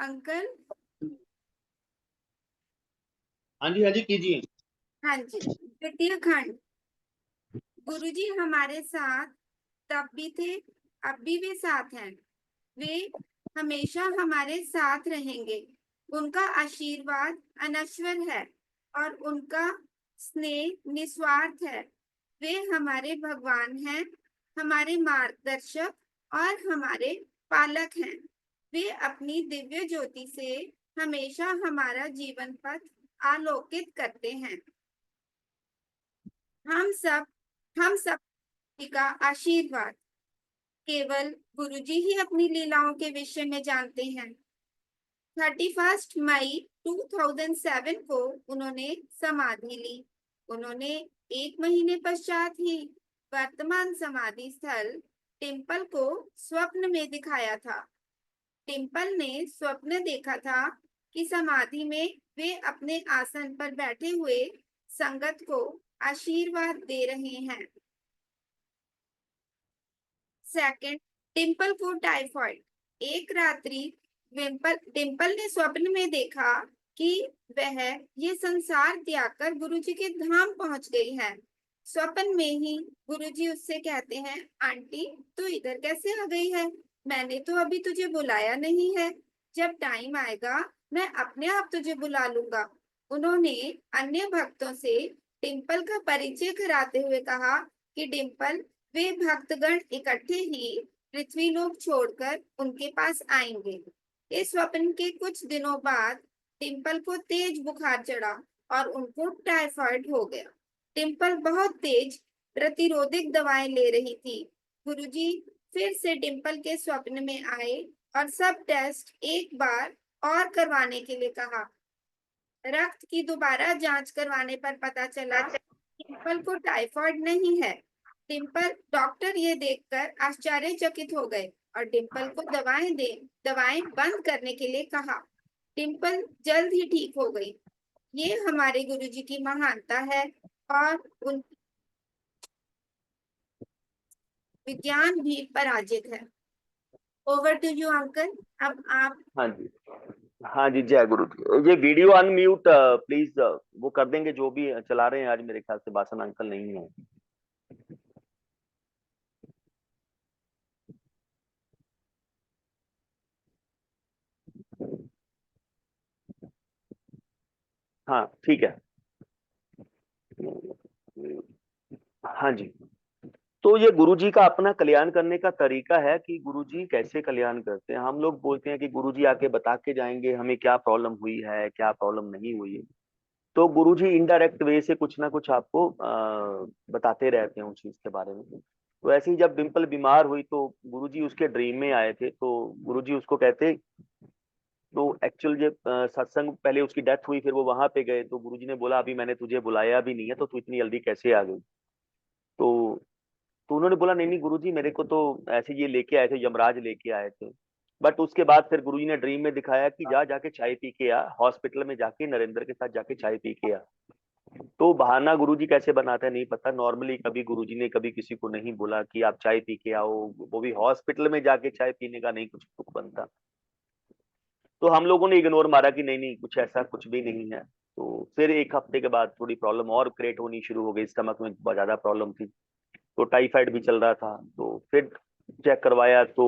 Uncle. हाँ जी कीजिए। हाँ जी। द्वितीय खंड। गुरुजी हमारे साथ तब भी थे, अब भी साथ हैं। वे हमेशा हमारे साथ रहेंगे। उनका आशीर्वाद अनश्वर है और उनका स्नेह निस्वार्थ है। वे हमारे भगवान हैं, हमारे मार्गदर्शक और हमारे पालक हैं। वे अपनी दिव्य ज्योति से हमेशा हमारा जीवन पथ आलोकित करते हैं। हम सब का आशीर्वाद। केवल गुरुजी ही अपनी लीलाओं के विषय में जानते हैं। 31 मई 2007 को उन्होंने समाधि ली। उन्होंने 1 महीने पश्चात ही वर्तमान समाधि स्थल टेम्पल को स्वप्न में दिखाया था। टेम्पल ने स्वप्न देखा था कि समाधि में वे अपने आसन पर बैठे हुए संगत को आशीर्वाद दे रहे हैं। सेकंड, टिम्पल को टाइफॉइड। एक रात्रि डिम्पल ने स्वप्न में देखा कि वह ये संसार त्याग कर गुरुजी के धाम पहुंच गई है। स्वप्न में ही गुरुजी उससे कहते हैं, आंटी तू इधर कैसे आ गई है? मैंने तो अभी तुझे बुलाया नहीं है। जब टाइम आएगा मैं अपने आप तुझे बुला लूंगा। उन्होंने अन्य भक्तों से डिम्पल का परिचय कराते हुए कहा कि डिम्पल, वे भक्तगण इकट्ठे ही पृथ्वी लोक छोड़कर उनके पास आएंगे। इस स्वप्न के कुछ दिनों बाद टिम्पल को तेज बुखार चढ़ा और उनको टाइफाइड हो गया। टिम्पल बहुत तेज प्रतिरोधक दवाएं ले रही थी। गुरुजी फिर से डिम्पल के स्वप्न में आए और सब टेस्ट एक बार और करवाने के लिए कहा। रक्त की दोबारा जांच करवाने पर पता चला डिम्पल को टाइफाइड नहीं है। डिम्पल डॉक्टर ये देखकर आश्चर्यचकित हो गए और डिम्पल को दवाएं बंद करने के लिए कहा। डिम्पल जल्द ही ठीक हो गई। ये हमारे गुरुजी की महानता है और उन विज्ञान भी पराजित है। Over to you uncle. अब आप। हाँ जी। हाँ जी, जय गुरु जी। ये वीडियो अनम्यूट प्लीज वो कर देंगे जो भी चला रहे हैं। आज मेरे ख्याल से बासन अंकल नहीं है। हाँ ठीक है। हाँ जी। तो ये गुरुजी का अपना कल्याण करने का तरीका है कि गुरुजी कैसे कल्याण करते हैं। हम लोग बोलते हैं कि गुरुजी आके बता के जाएंगे हमें क्या प्रॉब्लम हुई है, क्या प्रॉब्लम नहीं हुई है। तो गुरुजी इनडायरेक्ट वे से कुछ ना कुछ आपको बताते रहते हैं उस चीज के बारे में। तो ऐसे ही जब डिम्पल बीमार हुई तो गुरुजी उसके ड्रीम में आए थे। तो गुरुजी उसको कहते, तो एक्चुअल जब सत्संग पहले उसकी डेथ हुई फिर वो वहां पे गए तो गुरुजी ने बोला अभी मैंने तुझे बुलाया भी नहीं है तो तू इतनी जल्दी कैसे आ गई। तो तो उन्होंने बोला नहीं नहीं गुरुजी, मेरे को तो ऐसे ये लेके आए थे, यमराज लेके आए थे। बट उसके बाद फिर गुरुजी ने ड्रीम में दिखाया कि जा जाके चाय पी के आ, हॉस्पिटल में जाके नरेंद्र के साथ जाके चाय पी के आ। तो बहाना गुरुजी कैसे बनाते हैं नहीं पता। नॉर्मली कभी गुरुजी ने कभी किसी को नहीं बोला कि आप चाय पी के आओ, वो भी हॉस्पिटल में जाके चाय पीने का नहीं कुछ तुक बनता। तो हम लोगों ने इग्नोर मारा कि नहीं नहीं कुछ ऐसा कुछ भी नहीं है। तो फिर एक हफ्ते के बाद थोड़ी प्रॉब्लम और क्रिएट होनी शुरू हो गई, स्टमक में बहुत ज्यादा प्रॉब्लम थी। तो टाइफाइड भी चल रहा था। तो फिर चेक करवाया तो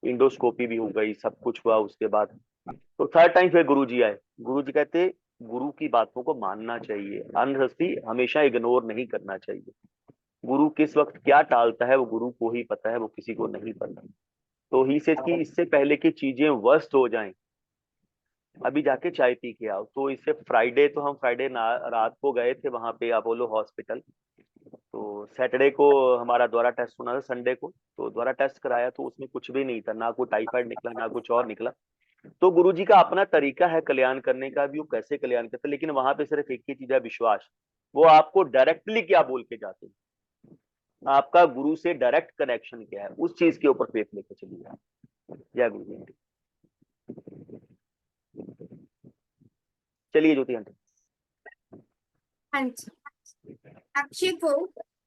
इंडोस्कोपी भी हो गई, सब कुछ हुआ उसके बाद। तो थर्ड टाइम फिर गुरुजी आए। गुरुजी कहते गुरु की बातों को मानना चाहिए, अनहस्ती हमेशा इग्नोर नहीं करना चाहिए। गुरु किस वक्त क्या टालता है वो गुरु को ही पता है, वो किसी को नहीं पता। तो ही से कि इससे पहले की चीजें वर्स्ट हो जाएं अभी जाके चाय पी के आओ। तो इससे फ्राइडे, तो हम फ्राइडे रात को गए थे वहां पे अपोलो हॉस्पिटल। तो सैटरडे को हमारा द्वारा टेस्ट होना था, संडे को तो द्वारा टेस्ट कराया तो उसमें कुछ भी नहीं था, ना कोई टाइफाइड निकला ना कुछ और निकला। तो गुरुजी का अपना तरीका है कल्याण करने का भी, वो कैसे कल्याण करते हैं। लेकिन वहां पे सिर्फ एक ही चीज है, विश्वास। वो आपको डायरेक्टली क्या बोल के जाते हैं, आपका गुरु से डायरेक्ट कनेक्शन क्या है, उस चीज के ऊपर फेथ लेके चलिए। जय गुरु जी। चलिए ज्योति आंटी। हाँ जी। अक्षय को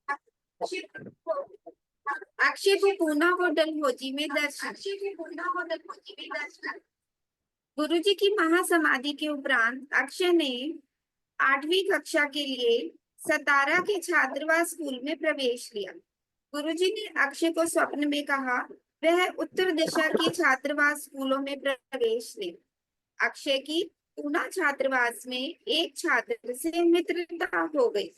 अक्षय को अक्षय को पूना होटल होजी में दर्शन। गुरुजी की महासमाधि के उपरांत अक्षय ने 8वीं कक्षा के लिए सतारा के छात्रावास स्कूल में प्रवेश लिया। गुरुजी ने अक्षय को स्वप्न में कहा वह उत्तर दिशा के छात्रावास स्कूलों में प्रवेश ले। अक्षय की पूना छात्रावास में एक छात्र से मित्रता हो गई।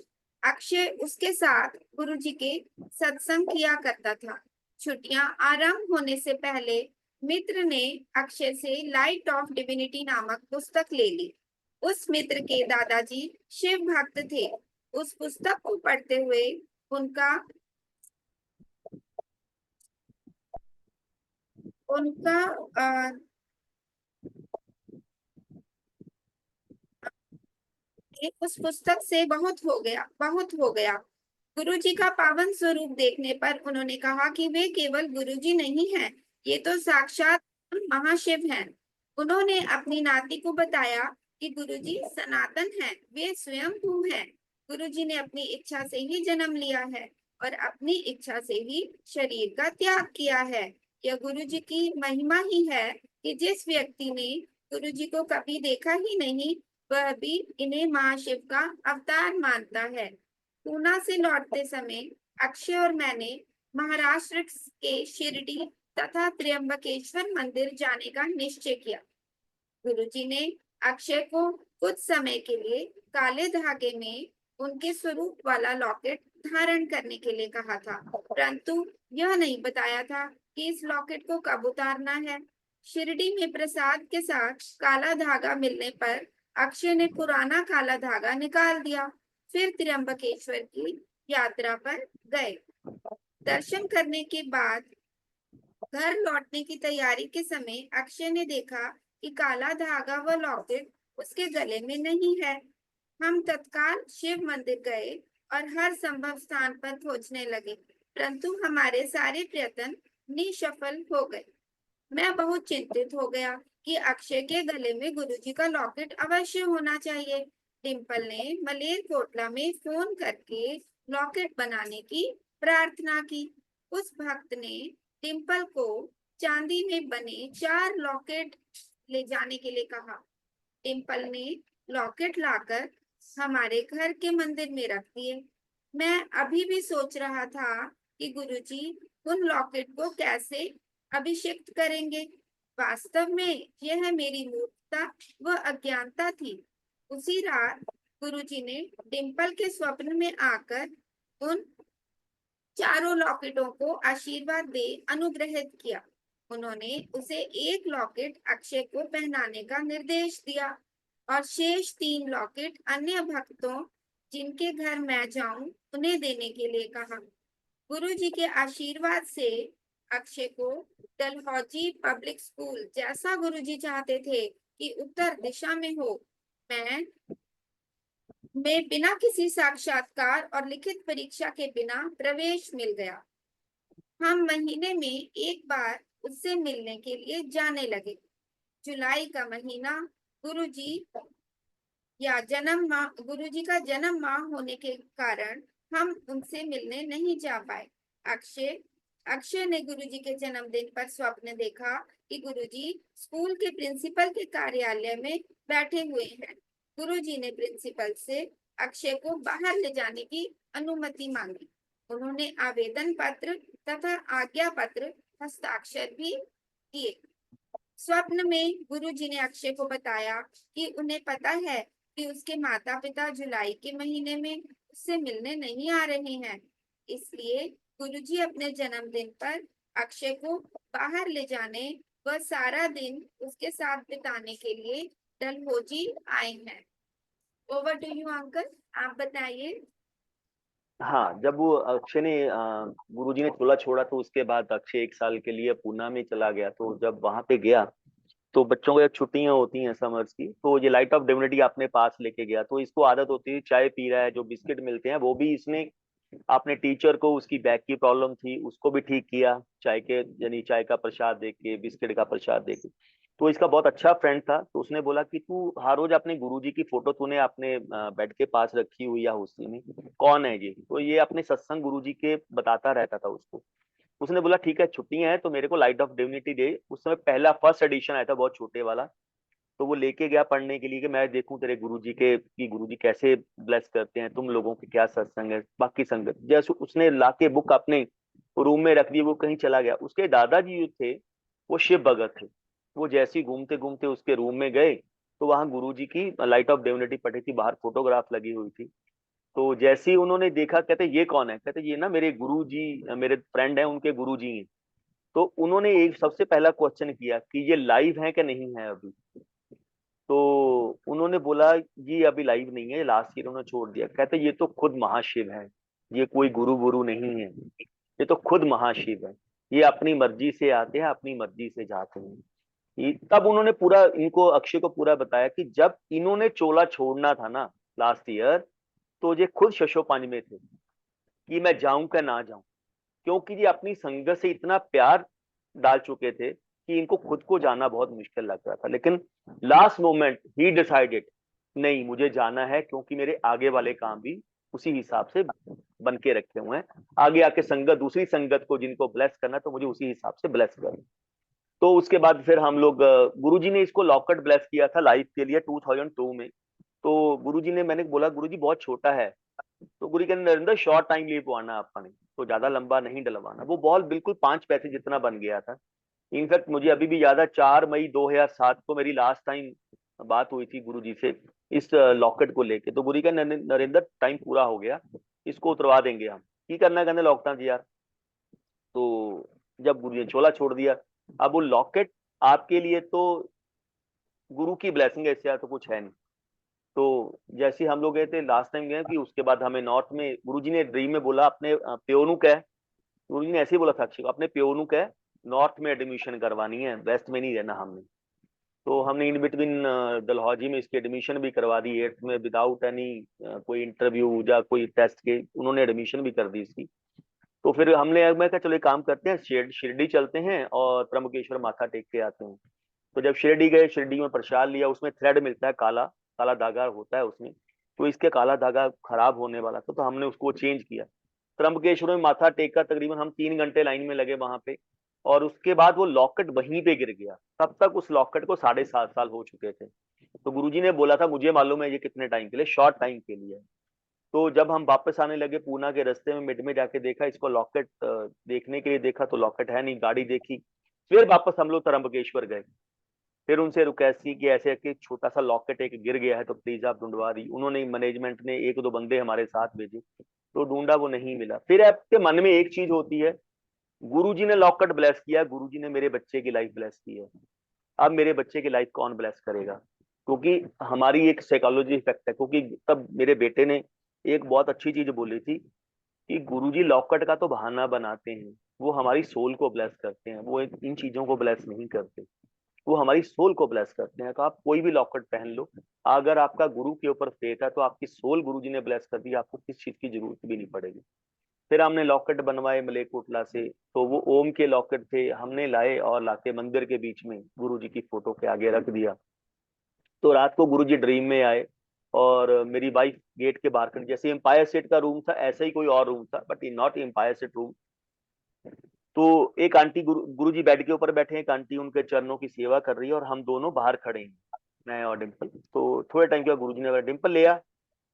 अक्षय उसके साथ गुरुजी के सत्संग किया करता था। छुट्टियां आरंभ होने से पहले मित्र ने अक्षय से लाइट ऑफ डिविनिटी नामक पुस्तक ले ली। उस मित्र के दादाजी शिव भक्त थे। उस पुस्तक को पढ़ते हुए उनका उनका उस पुस्तक से बहुत हो गया। गुरुजी का पावन स्वरूप देखने पर उन्होंने कहा कि वे केवल गुरुजी नहीं हैं, ये तो साक्षात महाशिव हैं। उन्होंने अपनी नाती को बताया कि गुरुजी सनातन हैं, वे स्वयंभू हैं। गुरुजी ने अपनी इच्छा से ही जन्म लिया है और अपनी इच्छा से ही शरीर का त्याग किया है। यह गुरुजी की महिमा ही है कि जिस व्यक्ति ने गुरुजी को कभी देखा ही नहीं, वह भी इन्हें महाशिव का अवतार मानता है। पूना से लौटते समय अक्षय और मैंने महाराष्ट्र के शिरडी तथा त्र्यंबकेश्वर मंदिर जाने का निश्चय किया। गुरुजी ने अक्षय को कुछ समय के लिए काले धागे में उनके स्वरूप वाला लॉकेट धारण करने के लिए कहा था, परंतु यह नहीं बताया था कि इस लॉकेट को कब उतारना है। शिरडी में प्रसाद के साथ काला धागा मिलने पर अक्षय ने पुराना काला धागा निकाल दिया। फिर त्र्यंबकेश्वर की यात्रा पर गए। दर्शन करने के बाद घर लौटने की तैयारी के समय अक्षय ने देखा कि काला धागा व लॉकेट उसके गले में नहीं है। हम तत्काल शिव मंदिर गए और हर संभव स्थान पर खोजने लगे, परंतु हमारे सारे प्रयत्न निष्फल हो गए। मैं बहुत चिंतित हो गया कि अक्षय के गले में गुरुजी का लॉकेट अवश्य होना चाहिए। डिम्पल ने मलेरकोटला में फोन करके लॉकेट बनाने की प्रार्थना की। उस भक्त ने डिम्पल को चांदी में बने 4 लॉकेट ले जाने के लिए कहा। डिम्पल ने लॉकेट लाकर हमारे घर के मंदिर में रख दिए। मैं अभी भी सोच रहा था कि गुरुजी उन लॉकेट को कैसे अभिषिक्त करेंगे। वास्तव में यह मेरी मूर्खता व अज्ञानता थी। उसी रात गुरुजी ने डिम्पल के स्वप्न में आकर उन चारों लॉकेटों को आशीर्वाद दे अनुग्रहित किया। उन्होंने उसे एक लॉकेट अक्षय को पहनाने का निर्देश दिया और शेष 3 लॉकेट अन्य भक्तों जिनके घर मैं जाऊं उन्हें देने के लिए कहा। गुरुजी के आशीर्वाद से अक्षय को डलहौजी पब्लिक स्कूल, जैसा गुरुजी चाहते थे कि उत्तर दिशा में हो, में बिना किसी साक्षात्कार और लिखित परीक्षा के बिना प्रवेश मिल गया। हम महीने में एक बार उससे मिलने के लिए जाने लगे। जुलाई का महीना गुरुजी गुरुजी का जन्म माह होने के कारण हम उनसे मिलने नहीं जा पाए। अक्षय ने गुरुजी के जन्मदिन पर स्वप्न देखा कि गुरुजी स्कूल के प्रिंसिपल के कार्यालय में बैठे हुए हैं। गुरुजी ने प्रिंसिपल से अक्षय को बाहर ले जाने की अनुमति मांगी। उन्होंने आवेदन पत्र तथा आज्ञा पत्र हस्ताक्षर भी किए। स्वप्न में गुरुजी ने अक्षय को बताया कि उन्हें पता है कि उसके माता पिता जुलाई के महीने में उससे मिलने नहीं आ रहे हैं, इसलिए गुरुजी अपने जन्मदिन पर अक्षय को बाहर ले जाने व सारा दिन उसके साथ बिताने के लिए डलहौजी आए हैं। ओवर टू यू अंकल, आप बताइए। हाँ, जब वो अक्षय ने गुरुजी ने चोला छोड़ा तो उसके बाद अक्षय 1 साल के लिए पूना में चला गया। तो जब वहां पे गया तो बच्चों को जब छुट्टियां होती हैं समर्स की, तो ये लाइट ऑफ डिविनिटी अपने पास लेके गया। तो इसको आदत होती है, चाय पी रहा है, जो बिस्किट मिलते हैं वो भी इसने अपने टीचर को, उसकी बैक की प्रॉब्लम थी उसको भी ठीक किया, चाय के यानी चाय का प्रसाद देके, बिस्किट का प्रसाद देके। तो इसका बहुत अच्छा फ्रेंड था। तो उसने बोला कि तू हर रोज अपने गुरुजी की फोटो तूने अपने बेड के पास रखी हुई या उसी में, कौन है ये? तो ये अपने सत्संग गुरुजी के बताता रहता था उसको। उसने बोला ठीक है, छुट्टियां हैं तो मेरे को लाइट ऑफ डिविनिटी दे। उस समय पहला फर्स्ट एडिशन आया था, बहुत छोटे वाला। तो वो लेके गया पढ़ने के लिए कि मैं देखूं तेरे गुरुजी के कि गुरुजी कैसे ब्लेस करते हैं, तुम लोगों के क्या सत्संग है, बाकी संगत। जैसे उसने लाके बुक अपने रूम में रख दी, वो कहीं चला गया। उसके दादाजी जो थे वो शिव भगत थे। वो जैसे ही घूमते घूमते उसके रूम में गए तो वहां गुरुजी की लाइट ऑफ डिविनिटी पड़ी थी, बाहर फोटोग्राफ लगी हुई थी। तो जैसे ही उन्होंने देखा, कहते ये कौन है, कहते ये ना मेरे गुरु जी, मेरे फ्रेंड है, उनके गुरु जी हैं। तो उन्होंने एक सबसे पहला क्वेश्चन किया कि ये लाइव है कि नहीं है अभी। तो उन्होंने बोला ये अभी लाइव नहीं है, लास्ट ईयर उन्होंने छोड़ दिया। कहते ये तो खुद महाशिव है, ये कोई गुरु गुरु नहीं है, ये तो खुद महाशिव है, ये अपनी मर्जी से आते हैं, अपनी मर्जी से जाते हैं। तब उन्होंने पूरा इनको, अक्षय को पूरा बताया कि जब इन्होंने चोला छोड़ना था ना लास्ट ईयर, तो ये खुद शशोपानी में थे कि मैं जाऊं क्या ना जाऊं, क्योंकि ये अपनी संगत से इतना प्यार डाल चुके थे कि इनको खुद को जाना बहुत मुश्किल लग रहा था। लेकिन लास्ट मोमेंट ही डिसाइडेड, नहीं मुझे जाना है, क्योंकि मेरे आगे वाले काम भी उसी हिसाब से बन के रखे हुए हैं। आगे आके संगत, दूसरी संगत को जिनको ब्लेस करना, तो मुझे उसी हिसाब से ब्लेस करना। तो उसके बाद फिर हम लोग, गुरुजी ने इसको लॉकेट ब्लेस किया था लाइफ के लिए 2002 में। तो गुरुजी ने, मैंने बोला गुरुजी बहुत छोटा है, तो गुरु के नरेंद्र शॉर्ट टाइम लिए पवाना आपने, तो ज्यादा लंबा नहीं डलवाना। वो बॉल बिल्कुल 5 पैसे जितना बन गया था। इनफैक्ट मुझे अभी भी याद है 4 मई 2007 को मेरी लास्ट टाइम बात हुई थी गुरुजी से इस लॉकेट को लेके। तो गुरु का नरेंद्र टाइम पूरा हो गया, इसको उतरवा देंगे हम, की करना कहने लॉकडाउन जी यार। तो जब गुरु ने चोला छोड़ दिया, अब वो लॉकेट आपके लिए तो गुरु की ब्लेसिंग है, इससे ज्यादा तो कुछ है नहीं। तो जैसे हम लोग गए थे लास्ट टाइम गए कि उसके बाद हमें नॉर्थ में गुरुजी ने ड्रीम में बोला अपने प्योनू का है, गुरुजी ने ऐसे ही बोला था अक्षय को, अपने प्योनू का है नॉर्थ में एडमिशन करवानी है, वेस्ट में नहीं रहना हमने। तो हमने इन बिटवीन डलहौजी में इसकी एडमिशन भी करवा दी 8th में, विदाउट एनी कोई इंटरव्यू या कोई टेस्ट के उन्होंने एडमिशन भी कर दी इसकी। तो फिर हमने, मैं कहा चलो एक काम करते हैं, शिरडी चलते हैं और त्र्यंबकेश्वर माथा टेक के आते हैं। तो जब शिरडी गए, शिरडी में प्रसाद लिया, उसमें थ्रेड मिलता है काला, काला धागा होता है उसमें। तो इसके काला धागा खराब होने वाला था, तो हमने उसको चेंज किया। त्र्यंबकेश्वर में माथा टेका, तकरीबन हम 3 घंटे लाइन में लगे वहां पे। और उसके बाद वो लॉकेट वहीं पे गिर गया। तब तक उस लॉकेट को 7.5 साल हो चुके थे। तो गुरुजी ने बोला था मुझे मालूम है ये कितने टाइम के लिए, शॉर्ट टाइम के लिए है। तो जब हम वापस आने लगे पूना के रास्ते में मिड में जाके देखा इसको, लॉकेट देखने के लिए देखा तो लॉकेट है नहीं, गाड़ी देखी। फिर वापस हम लोग त्र्यंबकेश्वर गए। फिर उनसे रिक्वेस्ट की कि ऐसे कि छोटा सा लॉकेट एक गिर गया है तो प्लीज आप ढूंढवा दी। उन्होंने, मैनेजमेंट ने 1-2 बंदे हमारे साथ भेजे, तो ढूंढा, वो नहीं मिला। फिर आपके मन में एक चीज होती है, गुरुजी ने लॉकेट ब्लेस किया, गुरुजी ने मेरे बच्चे की लाइफ ब्लेस की है, अब मेरे बच्चे की लाइफ कौन ब्लेस करेगा। क्योंकि हमारी एक साइकोलॉजी इफेक्ट है। क्योंकि तब मेरे बेटे ने एक बहुत अच्छी चीज बोली थी कि गुरुजी लॉकेट का तो बहाना बनाते हैं, वो हमारी सोल को ब्लेस करते हैं, वो इन चीजों को ब्लेस नहीं करते, वो हमारी सोल को ब्लेस करते हैं। तो आप कोई भी लॉकेट पहन लो, अगर आपका गुरु के ऊपर फेथ है तो आपकी सोल गुरुजी ने ब्लेस कर दी, आपको किस चीज की जरूरत भी नहीं पड़ेगी। फिर हमने लॉकेट बनवाए मलेरकोटला से, तो वो ओम के लॉकेट थे, हमने लाए और लाके मंदिर के बीच में गुरुजी की फोटो के आगे रख दिया। तो रात को गुरुजी ड्रीम में आए और मेरी वाइफ गेट के बाहर खड़ी, जैसे एम्पायर स्टेट का रूम था ऐसा ही कोई और रूम था, but not Empire State room. तो एक आंटी, गुरुजी बेड के ऊपर बैठे हैं, एक आंटी उनके चरणों की सेवा कर रही है और हम दोनों बाहर खड़े हैं, मैं और डिम्पल। तो थोड़े टाइम के बाद गुरुजी ने बोला डिम्पल ले आ,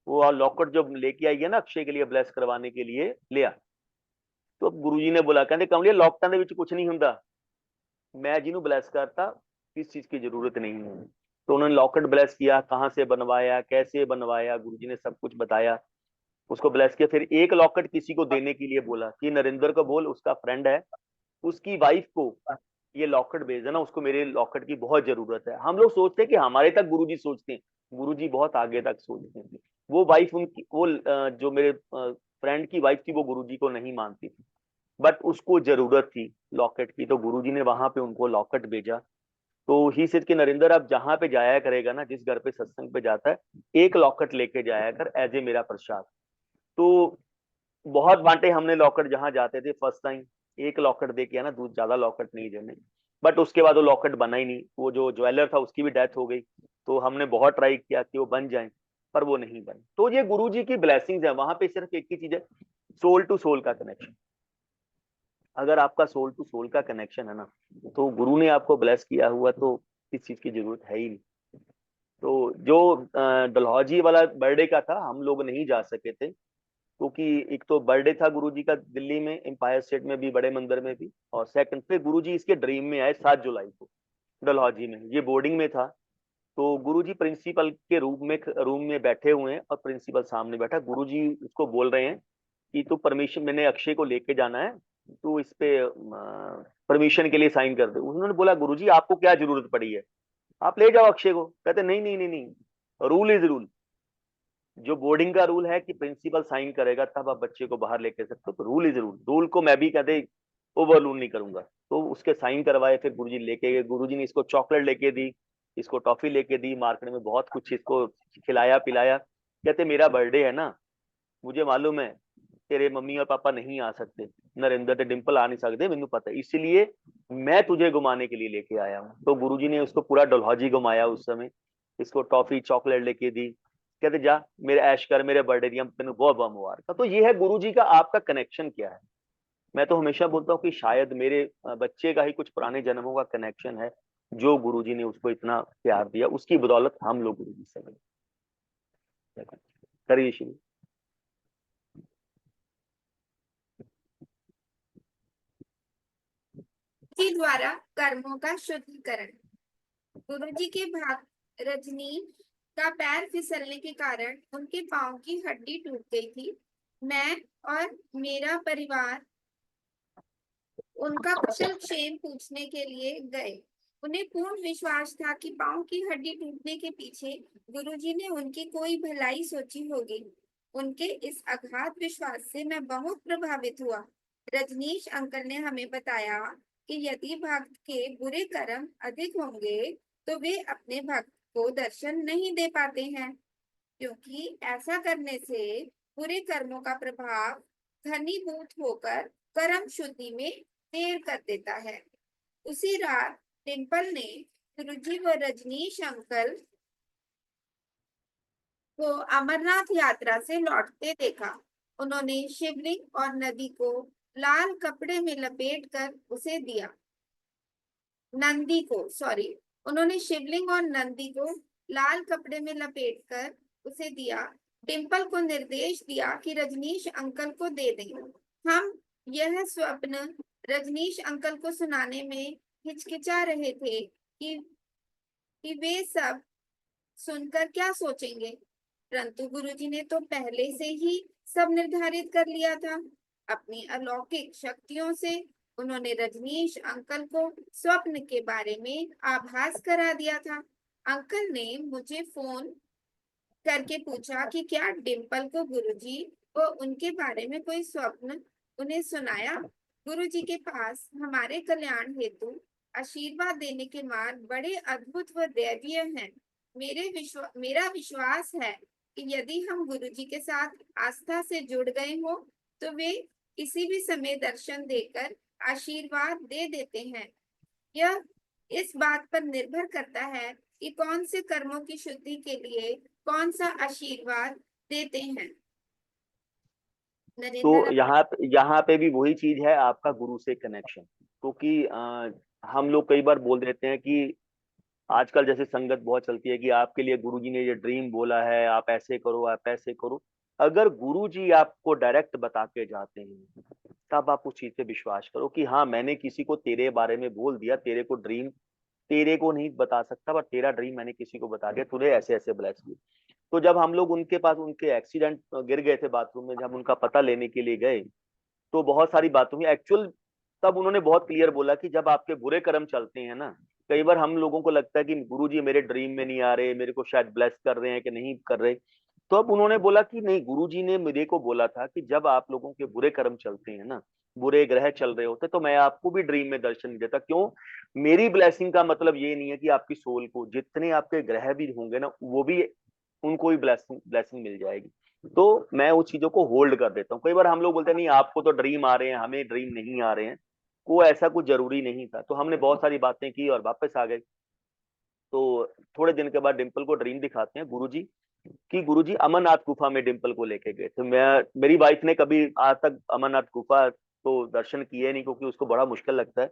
वो और लॉकेट जो लेके आई है ना अक्षय के लिए ब्लेस करवाने के लिए, ले आ। तो अब गुरुजी ने बोला, कहते कमलिया लॉकडाउन ਦੇ ਵਿੱਚ कुछ नहीं ਹੁੰਦਾ, मैं जिन्हों ब्लेस करता किस चीज की जरूरत नहीं है। तो उन्होंने लॉकेट ब्लेस किया, कहाँ से बनवाया, कैसे बनवाया, गुरुजी ने सब कुछ बताया, उसको ब्लेस किया। फिर एक लॉकेट किसी को देने के लिए बोला कि नरेंद्र को बोल, उसका फ्रेंड है, उसकी वाइफ को ये लॉकेट भेज देना, उसको मेरे लॉकेट की बहुत जरूरत है। हम लोग सोचते हैं कि हमारे तक गुरुजी सोचते हैं, गुरुजी बहुत आगे तक सोचते हैं। वो वाइफ उनकी, वो जो मेरे फ्रेंड की वाइफ थी, वो गुरुजी को नहीं मानती थी, बट उसको जरूरत थी लॉकेट की, तो गुरुजी ने वहां पे उनको लॉकेट भेजा। तो ही सिद्ध कि नरेंद्र अब जहां पे जाया करेगा ना, जिस घर पे सत्संग पे जाता है, एक लॉकेट लेके जाया कर एज ए मेरा प्रसाद। तो बहुत बांटे हमने लॉकेट, जहां जाते थे फर्स्ट टाइम एक लॉकेट दे के, है ना, दूध ज्यादा लॉकेट नहीं देने। बट उसके बाद वो लॉकेट बना ही नहीं, वो जो ज्वेलर था उसकी भी डेथ हो गई। तो हमने बहुत ट्राई किया कि वो बन जाए, पर वो नहीं बने। तो ये गुरु जी की ब्लेसिंग्स है, वहां पे सिर्फ एक ही चीज है, सोल टू सोल का कनेक्शन। अगर आपका सोल टू सोल का कनेक्शन है ना, तो गुरु ने आपको ब्लेस किया हुआ, तो किस चीज की जरूरत है ही नहीं। तो जो डलहौजी वाला बर्थडे का था, हम लोग नहीं जा सके थे, क्योंकि एक तो बर्थडे था गुरुजी का दिल्ली में, एम्पायर स्टेट में भी, बड़े मंदिर में भी, और सेकंड पे गुरुजी इसके ड्रीम में आए 7 जुलाई को डलहौजी में। ये बोर्डिंग में था, तो गुरुजी प्रिंसिपल के रूम में बैठे हुए हैं, और प्रिंसिपल सामने बैठा। गुरुजी उसको बोल रहे हैं कि तू परमिशन, मैंने अक्षय को लेके जाना है, तो इस पे परमिशन के लिए साइन कर दे। उन्होंने बोला गुरुजी आपको क्या जरूरत पड़ी है, आप ले जाओ अक्षय को। कहते नहीं नहीं नहीं नहीं, रूल इज रूल। जो बोर्डिंग का रूल है कि प्रिंसिपल साइन करेगा तब आप बच्चे को बाहर लेके सकते हो, तो रूल इज रूल, रूल को मैं भी कहते ओवर रूल नहीं करूंगा। तो उसके साइन करवाए, फिर गुरुजी लेके गए। गुरुजी ने इसको चॉकलेट लेके दी, इसको टॉफी लेके दी, मार्केट में बहुत कुछ इसको खिलाया पिलाया। कहते मेरा बर्थडे है ना, मुझे मालूम है तेरे मम्मी और पापा नहीं आ सकते, नरेंद्र ते डिम्पल आ नहीं सकते, मैंने पता है, इसलिए मैं तुझे घुमाने के लिए लेके आया हूँ। तो गुरुजी ने उसको पूरा डलहौजी घुमाया उस समय, इसको टॉफी चॉकलेट लेके दी। कहते जा मेरे ऐश कर, मेरे बर्थडे दिया, तेन बहुत बहुत मुबारक। तो ये है गुरुजी का आपका कनेक्शन क्या है। मैं तो हमेशा बोलता हूँ कि शायद मेरे बच्चे का ही कुछ पुराने जन्मों का कनेक्शन है, जो गुरुजी ने उसको इतना प्यार दिया, उसकी बदौलत हम लोग गुरुजी से मिले। करिए शुरू। जी द्वारा कर्मों का शुद्धिकरण। गुरुजी के भाग रजनी का पैर फिसलने के कारण उनके पांव की हड्डी टूट गई थी। मैं और मेरा परिवार उनका कुशल क्षेम पूछने के लिए गए। उन्हें पूर्ण विश्वास था कि पांव की हड्डी टूटने के पीछे गुरुजी ने उनकी कोई भलाई सोची होगी। उनके इस अगाध विश्वास से मैं बहुत प्रभावित हुआ। रजनीश अंकल ने हमें बताया कि यदि भक्त के बुरे कर्म अधिक होंगे तो वे अपने भक्त को दर्शन नहीं दे पाते हैं, क्योंकि ऐसा करने से बुरे कर्मों का प्रभाव घनीभूत होकर कर्म शुद्धि में देर कर देता है। उसी रात डिम्पल ने गुरुजी व रजनीश अंकल को अमरनाथ यात्रा से लौटते देखा। उन्होंने शिवलिंग और नदी को लाल कपड़े में लपेटकर उसे दिया। नंदी को सॉरी उन्होंने शिवलिंग और नंदी को लाल कपड़े में लपेटकर उसे दिया। डिम्पल को निर्देश दिया कि रजनीश अंकल को दे दें। हम यह स्वप्न रजनीश अंकल को सुनाने में हिचकिचा रहे थे कि वे सब सुनकर क्या सोचेंगे, परंतु गुरुजी ने तो पहले से ही सब निर्धारित कर लिया था। अपनी अलौकिक शक्तियों से उन्होंने रजनीश अंकल को स्वप्न के बारे में आभास करा दिया था। अंकल ने मुझे फोन करके पूछा कि क्या डिम्पल को गुरुजी को उनके बारे में कोई स्वप्न उन्हें सुनाया। गुरुजी के पास हमारे कल्याण हेतु आशीर्वाद देने के मार्ग बड़े अद्भुत व दैवीय हैं। मेरा विश्वास है कि यदि हम गुरुजी के साथ आस्था से जुड़ गए हो तो वे किसी भी समय दर्शन देकर आशीर्वाद दे देते हैं। यह इस बात पर निर्भर करता है कि कौन से कर्मों की शुद्धि के लिए कौन सा आशीर्वाद देते हैं। तो नरेंद्र। यहाँ पे भी वही चीज है, आपका गुरु से कनेक्शन। क्योंकि हम लोग कई बार बोल देते हैं कि आजकल जैसे संगत बहुत चलती है कि आपके लिए गुरुजी ने ये ड्रीम बोला है, आप ऐसे करो आप ऐसे करो। अगर गुरुजी आपको डायरेक्ट बता के जाते हैं, तब आप उस चीज पे विश्वास करो कि हाँ मैंने किसी को तेरे बारे में बोल दिया, तेरे को ड्रीम, तेरे को नहीं बता सकता पर तेरा ड्रीम मैंने किसी को बता दिया, तूने ऐसे ऐसे ब्लेस किए। तो जब हम लोग उनके पास, उनके एक्सीडेंट गिर गए थे बाथरूम में, जब उनका पता लेने के लिए गए, तो बहुत सारी बातों में एक्चुअल, तब उन्होंने बहुत क्लियर बोला कि जब आपके बुरे कर्म चलते हैं ना, कई बार हम लोगों को लगता है कि गुरुजी मेरे ड्रीम में नहीं आ रहे, मेरे को शायद ब्लेस कर रहे हैं कि नहीं कर रहे। तो अब उन्होंने बोला कि नहीं, गुरुजी ने मेरे को बोला था कि जब आप लोगों के बुरे कर्म चलते हैं ना, बुरे ग्रह चल रहे होते, तो मैं आपको भी ड्रीम में दर्शन नहीं देता। क्यों? मेरी ब्लेसिंग का मतलब ये नहीं है कि आपकी सोल को जितने आपके ग्रह भी होंगे ना, वो भी, उनको भी ब्लेसिंग ब्लेसिंग मिल जाएगी। तो मैं उस चीजों को होल्ड कर देता हूँ। कई बार हम लोग बोलते हैं नहीं आपको तो ड्रीम आ रहे हैं, हमें ड्रीम नहीं आ रहे हैं, को ऐसा कुछ जरूरी नहीं था। तो हमने बहुत सारी बातें की और वापस आ गए। तो थोड़े दिन के बाद डिम्पल को ड्रीम दिखाते हैं गुरुजी, कि गुरुजी अमरनाथ गुफा में डिम्पल को लेके गए थे। मेरी वाइफ ने कभी आज तक अमरनाथ गुफा तो दर्शन किए नहीं, क्योंकि उसको बड़ा मुश्किल लगता है।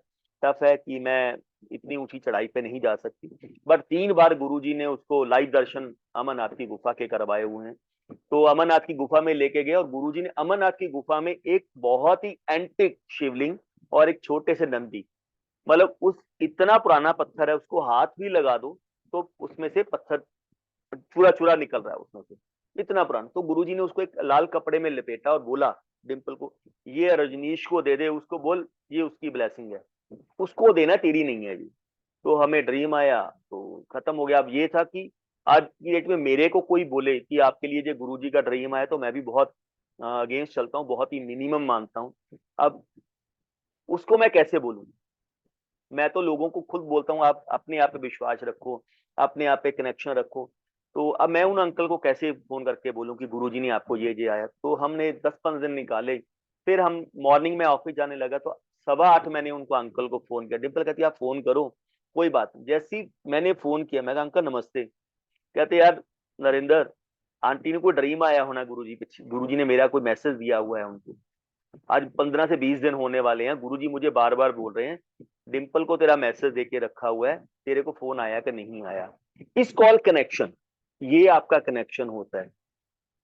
टफ है कि मैं इतनी ऊंची चढ़ाई पे नहीं जा सकती। बट 3 बार गुरुजी ने उसको लाइव दर्शन अमरनाथ की गुफा के करवाए हुए हैं। तो अमरनाथ की गुफा में लेके गए और गुरुजी ने अमरनाथ की गुफा में एक बहुत ही एंटिक शिवलिंग और एक छोटे से नंदी, मतलब उस इतना पुराना पत्थर है, उसको हाथ भी लगा दो तो उसमें से पत्थर चूरा चूरा निकल रहा है उसमें से, इतना पुराना। तो गुरुजी ने उसको एक लाल कपड़े में लपेटा और बोला डिम्पल को, ये रजनीश को दे दे, उसको बोल ये उसकी ब्लेसिंग है, उसको देना, तेरी नहीं है ये। तो हमें ड्रीम आया, तो खत्म हो गया। अब ये था कि आज की डेट में मेरे को कोई बोले कि आपके लिए जो गुरुजी का ड्रीम आया, तो मैं भी बहुत अगेंस्ट चलता हूँ, बहुत ही मिनिमम मानता हूँ। अब उसको मैं कैसे बोलूँ? मैं तो लोगों को खुद बोलता हूँ, आप अपने आप पे विश्वास रखो, अपने आप पे कनेक्शन रखो। तो अब मैं उन अंकल को कैसे फोन करके बोलूं कि गुरुजी ने आपको ये आया? तो हमने 10-15 दिन निकाले। फिर हम मॉर्निंग में ऑफिस जाने लगा तो 7:15 मैंने उनको अंकल को फोन किया। डिम्पल कहती आप फोन करो, कोई बात नहीं। जैसे ही मैंने फोन किया, मैं कहा अंकल नमस्ते। कहते यार नरेंद्र, आंटी ने कोई ड्रीम आया होना, गुरुजी पीछे, गुरुजी ने मेरा कोई मैसेज दिया हुआ है उनको। आज 15 से 20 दिन होने वाले हैं, गुरुजी मुझे बार बार बोल रहे हैं डिम्पल को तेरा मैसेज देके रखा हुआ है, तेरे को फोन आया कि नहीं आया। इस कॉल कनेक्शन, ये आपका कनेक्शन होता है।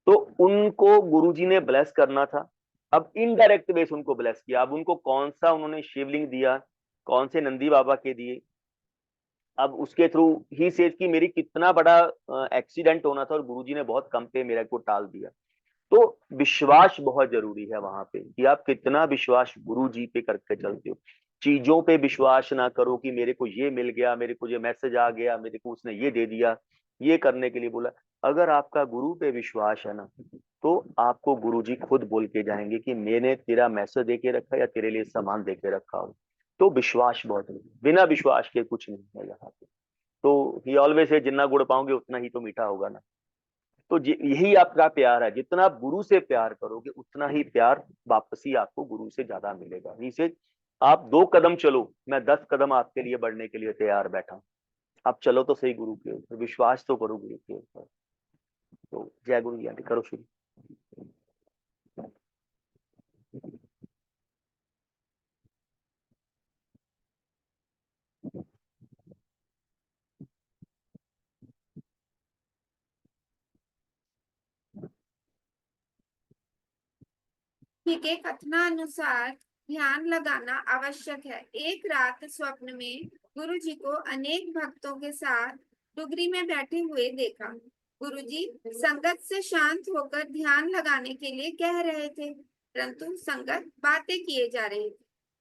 तो उनको गुरुजी ने ब्लेस करना था। अब इनडायरेक्ट वे से उनको ब्लेस किया। अब उनको कौन सा उन्होंने शिवलिंग दिया, कौन से नंदी बाबा के दिए, अब उसके थ्रू ही सेज कि मेरी कितना बड़ा एक्सीडेंट होना था और गुरुजी ने बहुत कम पे मेरे को टाल दिया। तो विश्वास बहुत जरूरी है वहां पे, कि आप कितना विश्वास गुरु जी पे करके चलते हो। चीजों पे विश्वास ना करो कि मेरे को ये मिल गया, मेरे को ये मैसेज आ गया, मेरे को उसने ये दे दिया, ये करने के लिए बोला। अगर आपका गुरु पे विश्वास है ना, तो आपको गुरु जी खुद बोल के जाएंगे कि मैंने तेरा मैसेज दे के रखा या तेरे लिए सामान दे के रखा हो। तो विश्वास बहुत है, बिना विश्वास के कुछ नहीं है यहाँ पे। तो ही ऑलवेज है, जितना गुड़ पाओगे उतना ही तो मीठा होगा ना। तो यही आपका प्यार है, जितना आप गुरु से प्यार करोगे उतना ही प्यार वापसी आपको गुरु से ज्यादा मिलेगा। इसे आप 2 कदम चलो, मैं 10 कदम आपके लिए बढ़ने के लिए तैयार बैठा हूं। आप चलो तो सही गुरु के ऊपर, विश्वास तो करो गुरु के ऊपर। तो जय गुरु जी आंटी, करो शुरू। ठीक है, कथनानुसार ध्यान लगाना आवश्यक है। एक रात स्वप्न में गुरु जी को अनेक भक्तों के साथ डुगरी में बैठे हुए देखा। गुरु जी संगत से शांत होकर ध्यान लगाने के लिए कह रहे थे, परंतु संगत बातें किए जा रही थी।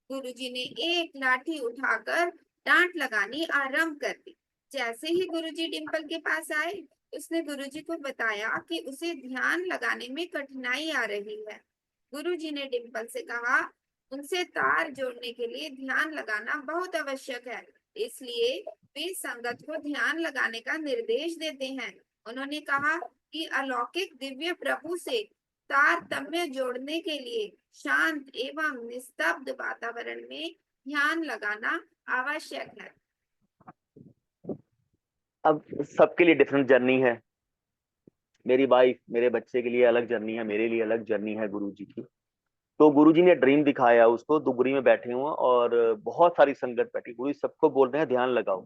गुरु जी ने एक लाठी उठाकर डांट लगानी आरंभ कर दी। जैसे ही गुरु जी डिम्पल के पास आए, उसने गुरु जी को बताया कि उसे ध्यान लगाने में कठिनाई आ रही है। गुरुजी ने डिम्पल से कहा, उनसे तार जोड़ने के लिए ध्यान लगाना बहुत आवश्यक है, इसलिए वे संगत को ध्यान लगाने का निर्देश देते हैं। उन्होंने कहा कि अलौकिक दिव्य प्रभु से तारतम्य जोड़ने के लिए शांत एवं निस्तब्ध वातावरण में ध्यान लगाना आवश्यक है। अब सबके लिए डिफरेंट जर्नी है। मेरी वाइफ, मेरे बच्चे के लिए अलग जर्नी है, मेरे लिए अलग जर्नी है गुरु जी की। तो गुरुजी ने ड्रीम दिखाया उसको, दुगरी में बैठे हुए और बहुत सारी संगत बैठी। गुरु सबको बोल रहे हैं ध्यान लगाओ।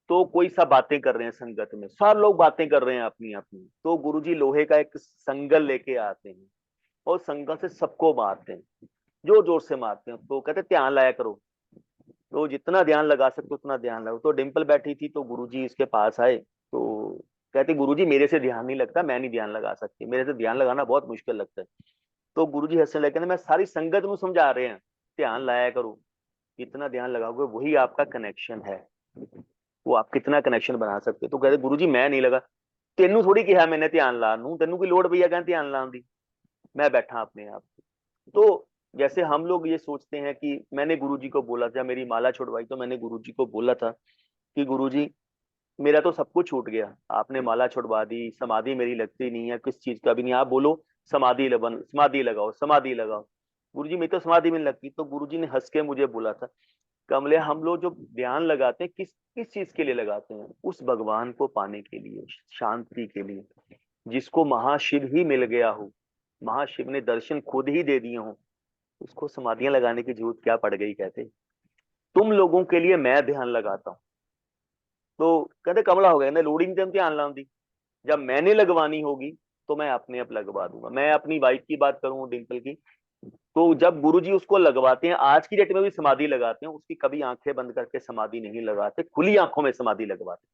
तो कोई सब बातें कर रहे हैं संगत में, सब लोग बातें कर रहे हैं अपनी अपनी। तो गुरुजी लोहे का एक संगल लेके आते हैं और संगल से सबको मारते हैं, जोर जोर से मारते हैं। तो कहते ध्यान लाया करो, तो जितना ध्यान लगा सकते उतना ध्यान लगाओ। तो डिम्पल बैठी थी, तो गुरुजी इसके पास आए। तो कहते गुरुजी मेरे से ध्यान नहीं लगता, मैं नहीं ध्यान लगा सकती, मेरे से ध्यान लगाना बहुत मुश्किल लगता है। तो गुरुजी हंसने लगे, कहते मैं सारी संगत ਨੂੰ समझा रहे हैं ध्यान लाया करो। कितना ध्यान लगाओगे वही आपका कनेक्शन है, वो आप कितना कनेक्शन बना सकते हो। तो कहते गुरुजी मैं नहीं लगा, तेनू थोड़ी किया मैंने ध्यान लान नू, तेनू की लोड़ भैया कहते ध्यान लान दी, मैं बैठा अपने आप। तो जैसे हम लोग ये सोचते हैं कि मैंने गुरुजी को बोला था, मेरी माला छुड़वाई तो मैंने गुरुजी को बोला था कि गुरुजी मेरा तो सब कुछ छूट गया, आपने माला छुड़वा दी, समाधि मेरी लगती नहीं है, किस चीज का भी नहीं, आप बोलो समाधि लगन समाधि लगाओ समाधि लगाओ। गुरुजी मेरी तो समाधि में नहीं लगती। तो गुरुजी ने हंस के मुझे बोला था, कमले हम लोग जो ध्यान लगाते हैं किस किस चीज के लिए लगाते हैं? उस भगवान को पाने के लिए, शांति के लिए, जिसको महाशिव ही मिल गया हो, महाशिव ने दर्शन खुद ही दे दिए हो, उसको समाधियां लगाने की जरूरत क्या पड़ गई कहते। तुम लोगों के लिए मैं ध्यान लगाता हूँ। तो कहते कमला हो गया, लोडिंग तो ध्यान लाऊंगी, जब मैंने लगवानी होगी तो मैं अपने आप लगवा दूंगा। मैं अपनी वाइफ की बात करूं, डिंपल की, तो जब गुरुजी उसको लगवाते हैं, आज की डेट में भी समाधि लगाते हैं, उसकी कभी आंखें बंद करके समाधि नहीं लगाते, खुली आंखों में समाधि लगवाते।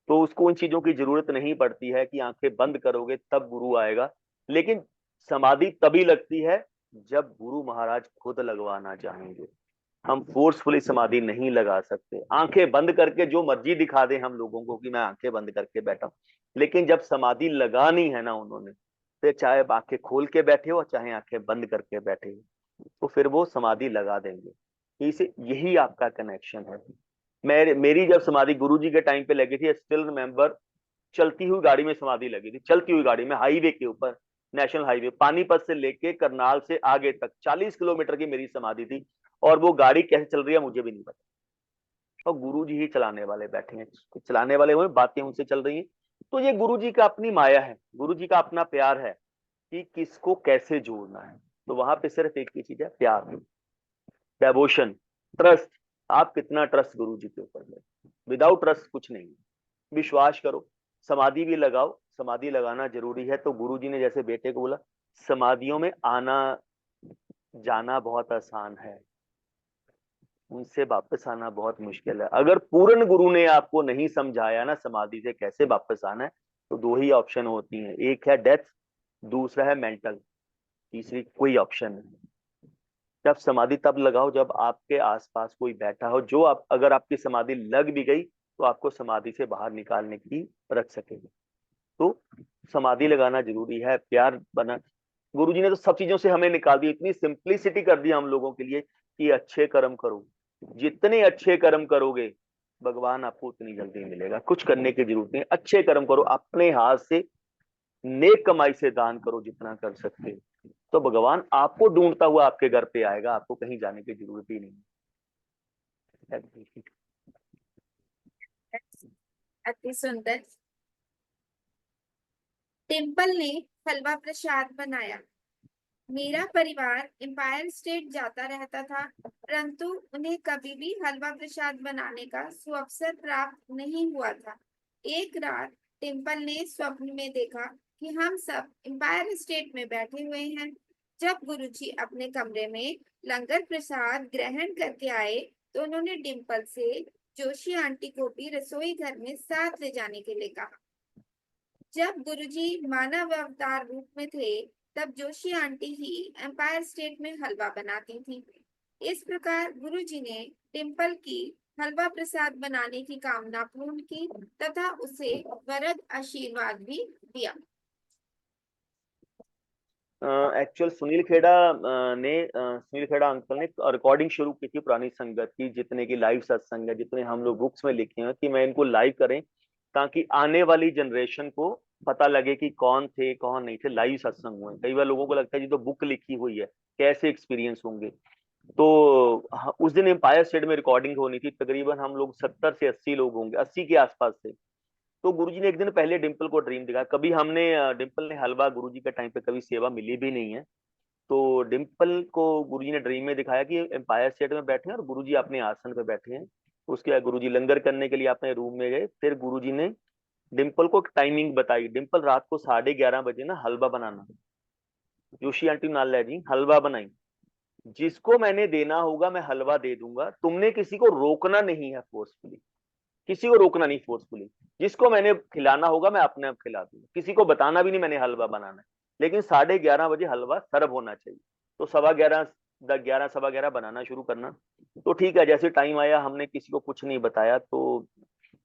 तो उसको उन चीजों की जरूरत नहीं पड़ती है कि आंखें बंद करोगे तब गुरु आएगा। लेकिन समाधि तभी लगती है जब गुरु महाराज खुद लगवाना चाहेंगे। हम फोर्सफुली समाधि नहीं लगा सकते, आंखें बंद करके जो मर्जी दिखा दे हम लोगों को कि मैं आंखें बंद करके बैठा हूं, लेकिन जब समाधि लगानी है ना उन्होंने, फिर चाहे आंखें खोल के बैठे हो चाहे आंखें बंद करके बैठे हो, तो फिर वो समाधि लगा देंगे। इसे यही आपका कनेक्शन है। मेरी जब समाधि गुरुजी के टाइम पे लगी थी, स्टिल रिमेम्बर, चलती हुई गाड़ी में समाधि लगी थी, चलती हुई गाड़ी में, हाईवे के ऊपर, नेशनल हाईवे, पानीपत से लेके करनाल से आगे तक 40 किलोमीटर की मेरी समाधि थी। और वो गाड़ी कैसे चल रही है मुझे भी नहीं पता, और गुरुजी ही चलाने वाले बैठे हैं, चलाने वाले हुए, बातें उनसे चल रही हैं। तो ये गुरुजी का अपनी माया है, गुरुजी का अपना प्यार है कि किसको कैसे जोड़ना है। तो वहां पे सिर्फ एक ही चीज है, प्यार, डेवोशन, ट्रस्ट। आप कितना ट्रस्ट गुरुजी के ऊपर है, विदाउट ट्रस्ट कुछ नहीं। विश्वास करो, समाधि भी लगाओ, समाधि लगाना जरूरी है। तो गुरुजी ने जैसे बेटे को बोला, समाधियों में आना जाना बहुत आसान है, उनसे वापस आना बहुत मुश्किल है। अगर पूर्ण गुरु ने आपको नहीं समझाया ना समाधि से कैसे वापस आना है, तो दो ही ऑप्शन होती हैं, एक है डेथ, दूसरा है मेंटल, तीसरी कोई ऑप्शन नहीं। जब समाधि तब लगाओ जब आपके आसपास कोई बैठा हो, जो आप, अगर आपकी समाधि लग भी गई तो आपको समाधि से बाहर निकालने की रख सकेगी। तो समाधि लगाना जरूरी है, प्यार बना। गुरुजी ने तो सब चीजों से हमें निकाल दिया, इतनी सिंप्लिसिटी कर दी हम लोगों के लिए कि अच्छे कर्म करो, जितने अच्छे कर्म करोगे भगवान आपको उतनी जल्दी मिलेगा। कुछ करने की जरूरत नहीं, अच्छे कर्म करो, अपने हाथ से नेक कमाई से दान करो जितना कर सकते हो, तो भगवान आपको ढूंढता हुआ आपके घर पे आएगा, आपको कहीं जाने की जरूरत ही नहीं है। अति सुंदर। टिम्पल ने हलवा प्रसाद बनाया। मेरा परिवार एम्पायर स्टेट जाता रहता था, परंतु उन्हें कभी भी हलवा प्रसाद बनाने का सुअवसर प्राप्त नहीं हुआ था। एक रात टिम्पल ने स्वप्न में देखा कि हम सब एम्पायर स्टेट में बैठे हुए हैं। जब गुरुजी अपने कमरे में लंगर प्रसाद ग्रहण करके आए, तो उन्होंने डिम्पल से जोशी आंटी को भी रसोई घर में साथ ले जाने के लिए कहा। जब गुरुजी मानव अवतार रूप में थे, तब जोशी आंटी ही एम्पायर स्टेट में हलवा बनाती थी। इस प्रकार गुरुजी ने टिम्पल की हलवा प्रसाद बनाने की कामना पूर्ण की तथा उसे वरद आशीर्वाद भी दिया। एक्चुअल सुनील खेड़ा सुनील खेड़ा अंकल ने रिकॉर्डिंग शुरू की थी पुरानी संगत की, जितने की लाइव सत्संग है, जितने हम लोग बुक्स में लिखे हैं, कि मैं इनको लाइव करें ताकि आने वाली जनरेशन को पता लगे कि कौन थे कौन नहीं थे, लाइव सत्संग हुए। कई बार लोगों को लगता है जी तो बुक लिखी हुई है, कैसे एक्सपीरियंस होंगे। तो उस दिन एम्पायर स्टेट में रिकॉर्डिंग होनी थी, तकरीबन हम लोग 70 से 80 लोग होंगे, 80 के आसपास से। तो गुरुजी ने एक दिन पहले डिम्पल को ड्रीम दिखाया, कभी हमने डिम्पल ने हलवा गुरुजी के टाइम पे कभी सेवा मिली भी नहीं है। तो डिम्पल को गुरुजी ने ड्रीम में दिखाया कि एम्पायर स्टेट में बैठे हैं और गुरुजी अपने आसन पे बैठे हैं। उसके बाद गुरुजी लंगर करने के लिए अपने रूम में गए, फिर गुरुजी ने डिम्पल को एक टाइमिंग बताई, डिम्पल रात को 11:30 बजे ना हलवा बनाना, जोशी आंटी नाल जी हलवा बनाई, जिसको मैंने देना होगा मैं हलवा दे दूंगा, तुमने किसी को रोकना नहीं है फोर्सफुली, किसी को रोकना नहीं फोर्सफुली, जिसको मैंने खिलाना होगा मैं अपने आप खिला दूंगा, किसी को बताना भी नहीं मैंने हलवा बनाना है, लेकिन 11:30 बजे हलवा सर्व होना चाहिए। तो 11:15, 11, 11:15 बनाना शुरू करना। तो ठीक है, जैसे टाइम आया हमने किसी को कुछ नहीं बताया, तो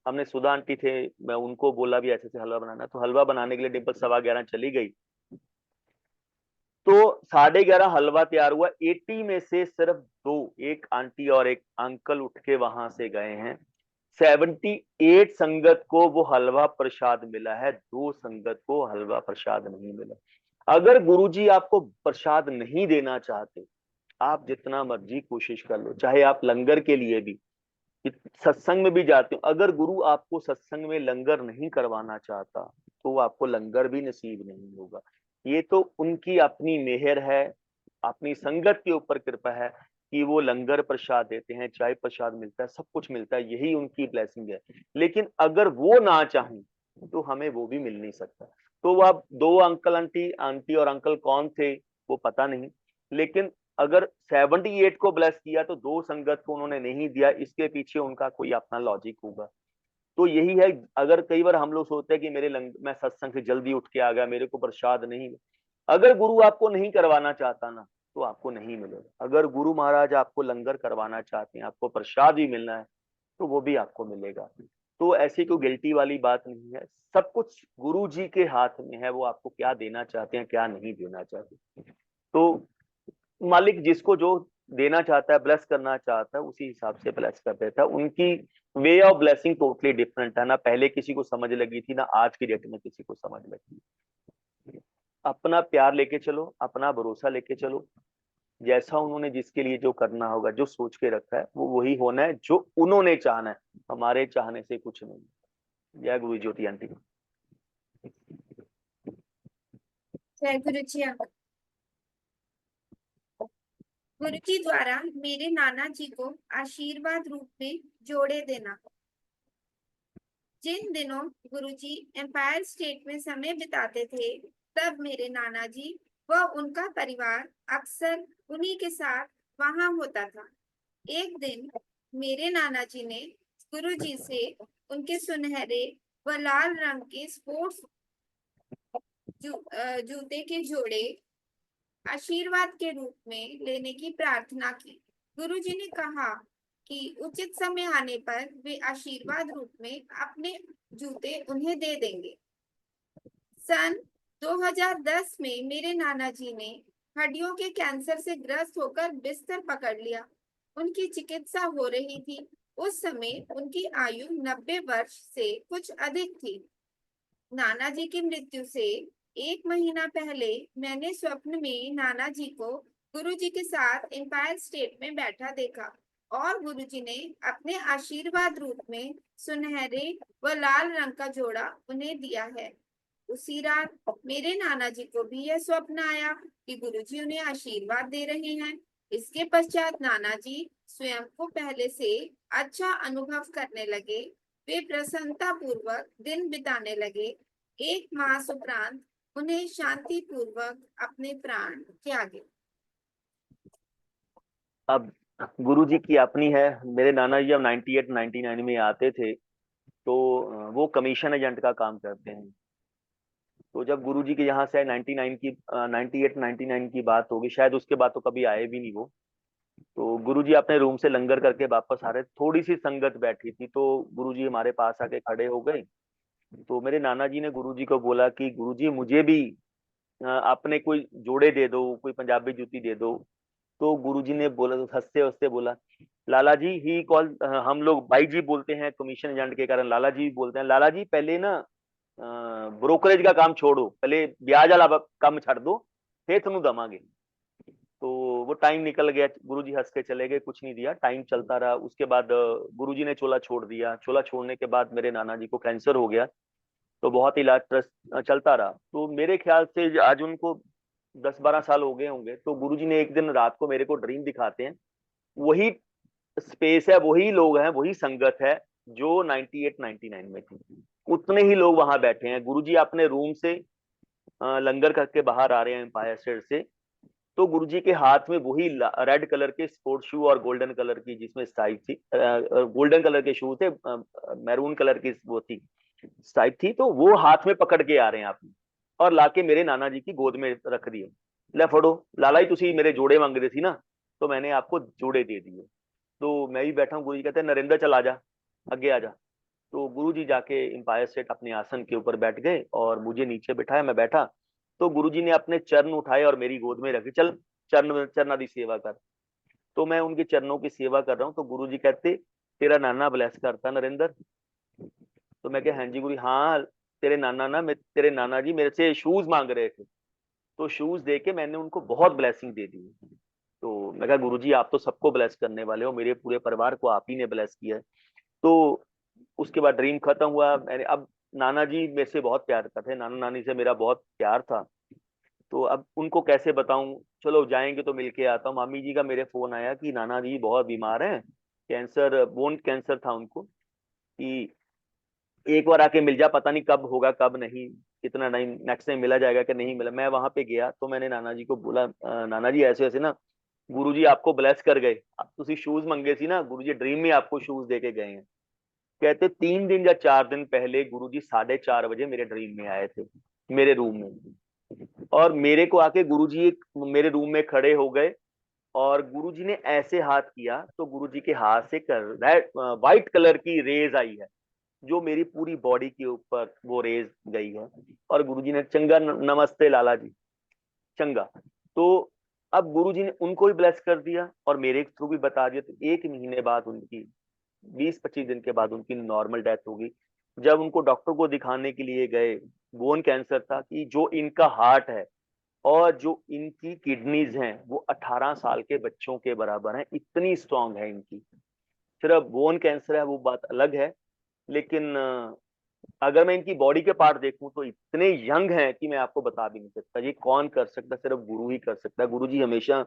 हमने सुधा आंटी थे, मैं उनको बोला भी ऐसे से हलवा बनाना, तो हलवा बनाने के लिए डिम्पल 11:15 चली गई। तो 11:30 हलवा तैयार हुआ, 80 में से सिर्फ दो, एक आंटी और एक अंकल उठ के वहां से गए हैं। 78 संगत को वो हलवा प्रसाद मिला है, दो संगत को हलवा प्रसाद नहीं मिला। अगर गुरुजी आपको प्रसाद नहीं देना चाहते, आप जितना मर्जी कोशिश कर लो, चाहे आप लंगर के लिए भी सत्संग में भी जाते हो, अगर गुरु आपको सत्संग में लंगर नहीं करवाना चाहता तो आपको लंगर भी नसीब नहीं होगा। ये तो उनकी अपनी मेहर है, अपनी संगत के ऊपर कृपा है। कि वो लंगर प्रसाद देते हैं, चाय प्रसाद मिलता है, सब कुछ मिलता है, यही उनकी ब्लेसिंग है। लेकिन अगर वो ना चाहें तो हमें वो भी मिल नहीं सकता। तो वो अब दो अंकल आंटी, आंटी और अंकल कौन थे वो पता नहीं, लेकिन अगर 78 को ब्लेस किया तो दो संगत को उन्होंने नहीं दिया, इसके पीछे उनका कोई अपना लॉजिक होगा। तो यही है, अगर कई बार हम लोग सोचते हैं कि मैं सत्संग से जल्दी उठ के आ गया, मेरे को प्रसाद नहीं, अगर गुरु आपको नहीं करवाना चाहता ना तो आपको नहीं मिलेगा। अगर गुरु महाराज आपको लंगर करवाना चाहते हैं, आपको प्रसाद भी मिलना है, तो वो भी आपको मिलेगा। तो ऐसी कोई गिल्टी वाली बात नहीं है, सब कुछ गुरु जी के हाथ में है, वो आपको क्या देना चाहते हैं क्या नहीं देना चाहते। तो मालिक जिसको जो देना चाहता है, ब्लेस करना चाहता है, उसी हिसाब से ब्लेस कर देता है। उनकी way of blessing totally different है ना, पहले किसी को समझ लगी थी ना आज की डेट में किसी को समझ लगी। अपना प्यार लेके चलो, अपना भरोसा लेके चलो, जैसा उन्होंने जिसके लिए जो करना होगा, जो सोच के रखा है वो वही होना है, जो उन्होंने चाहना है, हमारे चाहने से कुछ नहीं। जय गुरु ज्योति आंटी। जय गुरु जी अंकल। गुरु जी द्वारा मेरे नाना जी को आशीर्वाद रूप में जोड़े देना। जिन दिनों गुरुजी एम्पायर स्टेट में समय बिताते थे, तब मेरे नाना जी व उनका परिवार अक्सर उन्हीं के साथ वहां होता था। एक दिन मेरे नाना जी ने गुरुजी से उनके सुनहरे व लाल रंग के स्पोर्ट्स जूते के जोड़े आशीर्वाद के रूप में लेने की प्रार्थना की। गुरुजी ने कहा कि उचित समय आने पर वे आशीर्वाद रूप में अपने जूते उन्हें दे देंगे। सन 2010 में मेरे नाना जी ने हड्डियों के कैंसर से ग्रस्त होकर बिस्तर पकड़ लिया। उनकी चिकित्सा हो रही थी। उस समय उनकी आयु 90 वर्ष से कुछ अधिक थी। नाना जी की मृत्यु से एक महीना पहले मैंने स्वप्न में नाना जी को गुरुजी के साथ एम्पायर स्टेट में बैठा देखा और गुरुजी ने अपने आशीर्वाद रूप में सुनहरे व लाल रंग का जोड़ा उन्हें दिया है। उसी रात मेरे नाना जी को भी यह स्वप्न आया कि गुरुजी उन्हें आशीर्वाद दे रहे हैं। इसके पश्चात नाना जी स्वयं को पहले से अच्छा अनुभव करने लगे। वे प्रसन्नता पूर्वक दिन बिताने लगे। एक मास उपरांत उन्हें शांति पूर्वक अपने प्राण त्यागे। अब गुरु जी की अपनी है। मेरे नाना जी जब 98 99 में आते थे तो वो कमीशन एजेंट का काम करते हैं। तो जब गुरु जी के यहाँ से 99 की 98 99 की बात होगी शायद, उसके बाद तो कभी आए भी नहीं वो। तो गुरुजी अपने रूम से लंगर करके वापस आ रहे, थोड़ी सी संगत बैठी थी, तो गुरुजी हमारे पास आके खड़े हो गए। तो मेरे नाना जी ने गुरुजी को बोला कि गुरुजी मुझे भी अपने कोई जोड़े दे दो, कोई पंजाबी जूती दे दो। तो गुरुजी ने बोला, तो हंसते हंसते बोला, लाला जी ही कॉल, हम लोग भाई जी बोलते हैं कमीशन एजेंट के कारण लाला जी बोलते हैं, लाला जी पहले ना ब्रोकरेज का काम छोड़ो, पहले ब्याज वाला काम छड़ दो, फिर तुम दमागे। तो वो टाइम निकल गया, गुरुजी हंस के चले गए, कुछ नहीं दिया, टाइम चलता रहा। उसके बाद गुरुजी ने चोला छोड़ दिया। चोला छोड़ने के बाद मेरे नाना जी को कैंसर हो गया, तो बहुत इलाज चलता रहा। तो मेरे ख्याल से आज उनको 10 12 साल हो गए होंगे। तो गुरुजी ने एक दिन रात को मेरे को ड्रीम दिखाते हैं, वही स्पेस है, वही लोग हैं, वही संगत है जो 98 99 में थी, उतने ही लोग वहां बैठे हैं। गुरुजी अपने रूम से लंगर करके बाहर आ रहे हैं एम्पायर स्टेट से। तो गुरुजी के हाथ में वही रेड कलर के स्पोर्ट शू और गोल्डन कलर की जिसमें स्ट्राइप थी, गोल्डन कलर के शू थे, मैरून कलर की वो थी स्ट्राइप थी, तो वो हाथ में पकड़ के आ रहे हैं आपने, और लाके मेरे नाना जी की गोद में रख दिए। ले फड़ो लाला जी, तुसी मेरे जोड़े मांग रहे थी ना, तो मैंने आपको जोड़े दे दिए। तो मैं भी बैठा हूँ, गुरु जी कहते हैं नरेंद्र चल आ जा, आगे आ जा। तो गुरु जी जाके एम्पायर स्टेट अपने आसन के ऊपर बैठ गए और मुझे नीचे बिठाया, मैं बैठा। तो गुरु जी ने अपने चरण उठाए और मेरी गोद में रखे, चल चरण चरना दी सेवा कर। तो मैं उनके चरणों की सेवा कर रहा हूँ। तो गुरु जी कहते, तेरा नाना ब्लेस करता नरेंद्र। तो मैं क्या, हाँ जी गुरु, हाँ तेरे नाना ना, मैं तेरे नाना जी मेरे से शूज मांग रहे थे, तो शूज दे के मैंने उनको बहुत ब्लेसिंग दे दी। तो मैं कहा गुरु जी आप तो सबको ब्लेस करने वाले हो, मेरे पूरे परिवार को आप ही ने ब्लेस किया है। तो उसके बाद ड्रीम खत्म हुआ। मैंने अब नाना जी मेरे से बहुत प्यार करते थे, नाना नानी से मेरा बहुत प्यार था। तो अब उनको कैसे बताऊं, चलो जाएंगे तो मिलके आता हूँ। मामी जी का मेरे फोन आया कि नाना जी बहुत बीमार हैं, कैंसर, बोन कैंसर था उनको, कि एक बार आके मिल जा, पता नहीं कब होगा कब नहीं, कितना टाइम नेक्स्ट टाइम मिला जाएगा कि नहीं मिला। मैं वहां पे गया तो मैंने नाना जी को बोला, नाना जी ऐसे ऐसे ना गुरुजी आपको ब्लेस कर गए, आप तुसी शूज मंगे सी ना, गुरुजी ड्रीम में आपको शूज दे के गए हैं। कहते 3 दिन या 4 दिन पहले गुरुजी 4:30 बजे मेरे ड्रीम में आए थे, मेरे रूम में। और मेरे को आके गुरुजी एक मेरे रूम में खड़े हो गए, और गुरुजी ने ऐसे हाथ किया तो गुरुजी के हाथ से रेड व्हाइट कलर की रेज आई है, जो मेरी पूरी बॉडी के ऊपर वो रेज गई है। और गुरुजी ने चंगा नमस्ते लाला जी, चंगा। तो अब गुरुजी ने उनको भी ब्लेस कर दिया और मेरे थ्रू भी बता दिया। तो 1 महीने बाद उनकी, 20-25 दिन के बाद उनकी नॉर्मल डेथ होगी। जब उनको डॉक्टर को दिखाने के लिए गए, बोन कैंसर था, कि जो इनका हार्ट है और जो इनकी किडनीज हैं वो 18 साल के बच्चों के बराबर हैं, इतनी स्ट्रांग है इनकी। सिर्फ बोन कैंसर है वो बात अलग है, लेकिन अगर मैं इनकी बॉडी के पार्ट देखूं तो इतने यंग हैं कि मैं आपको बता भी नहीं सकता। ये कौन कर सकता, सिर्फ गुरु ही कर सकता है। गुरु जी हमेशा,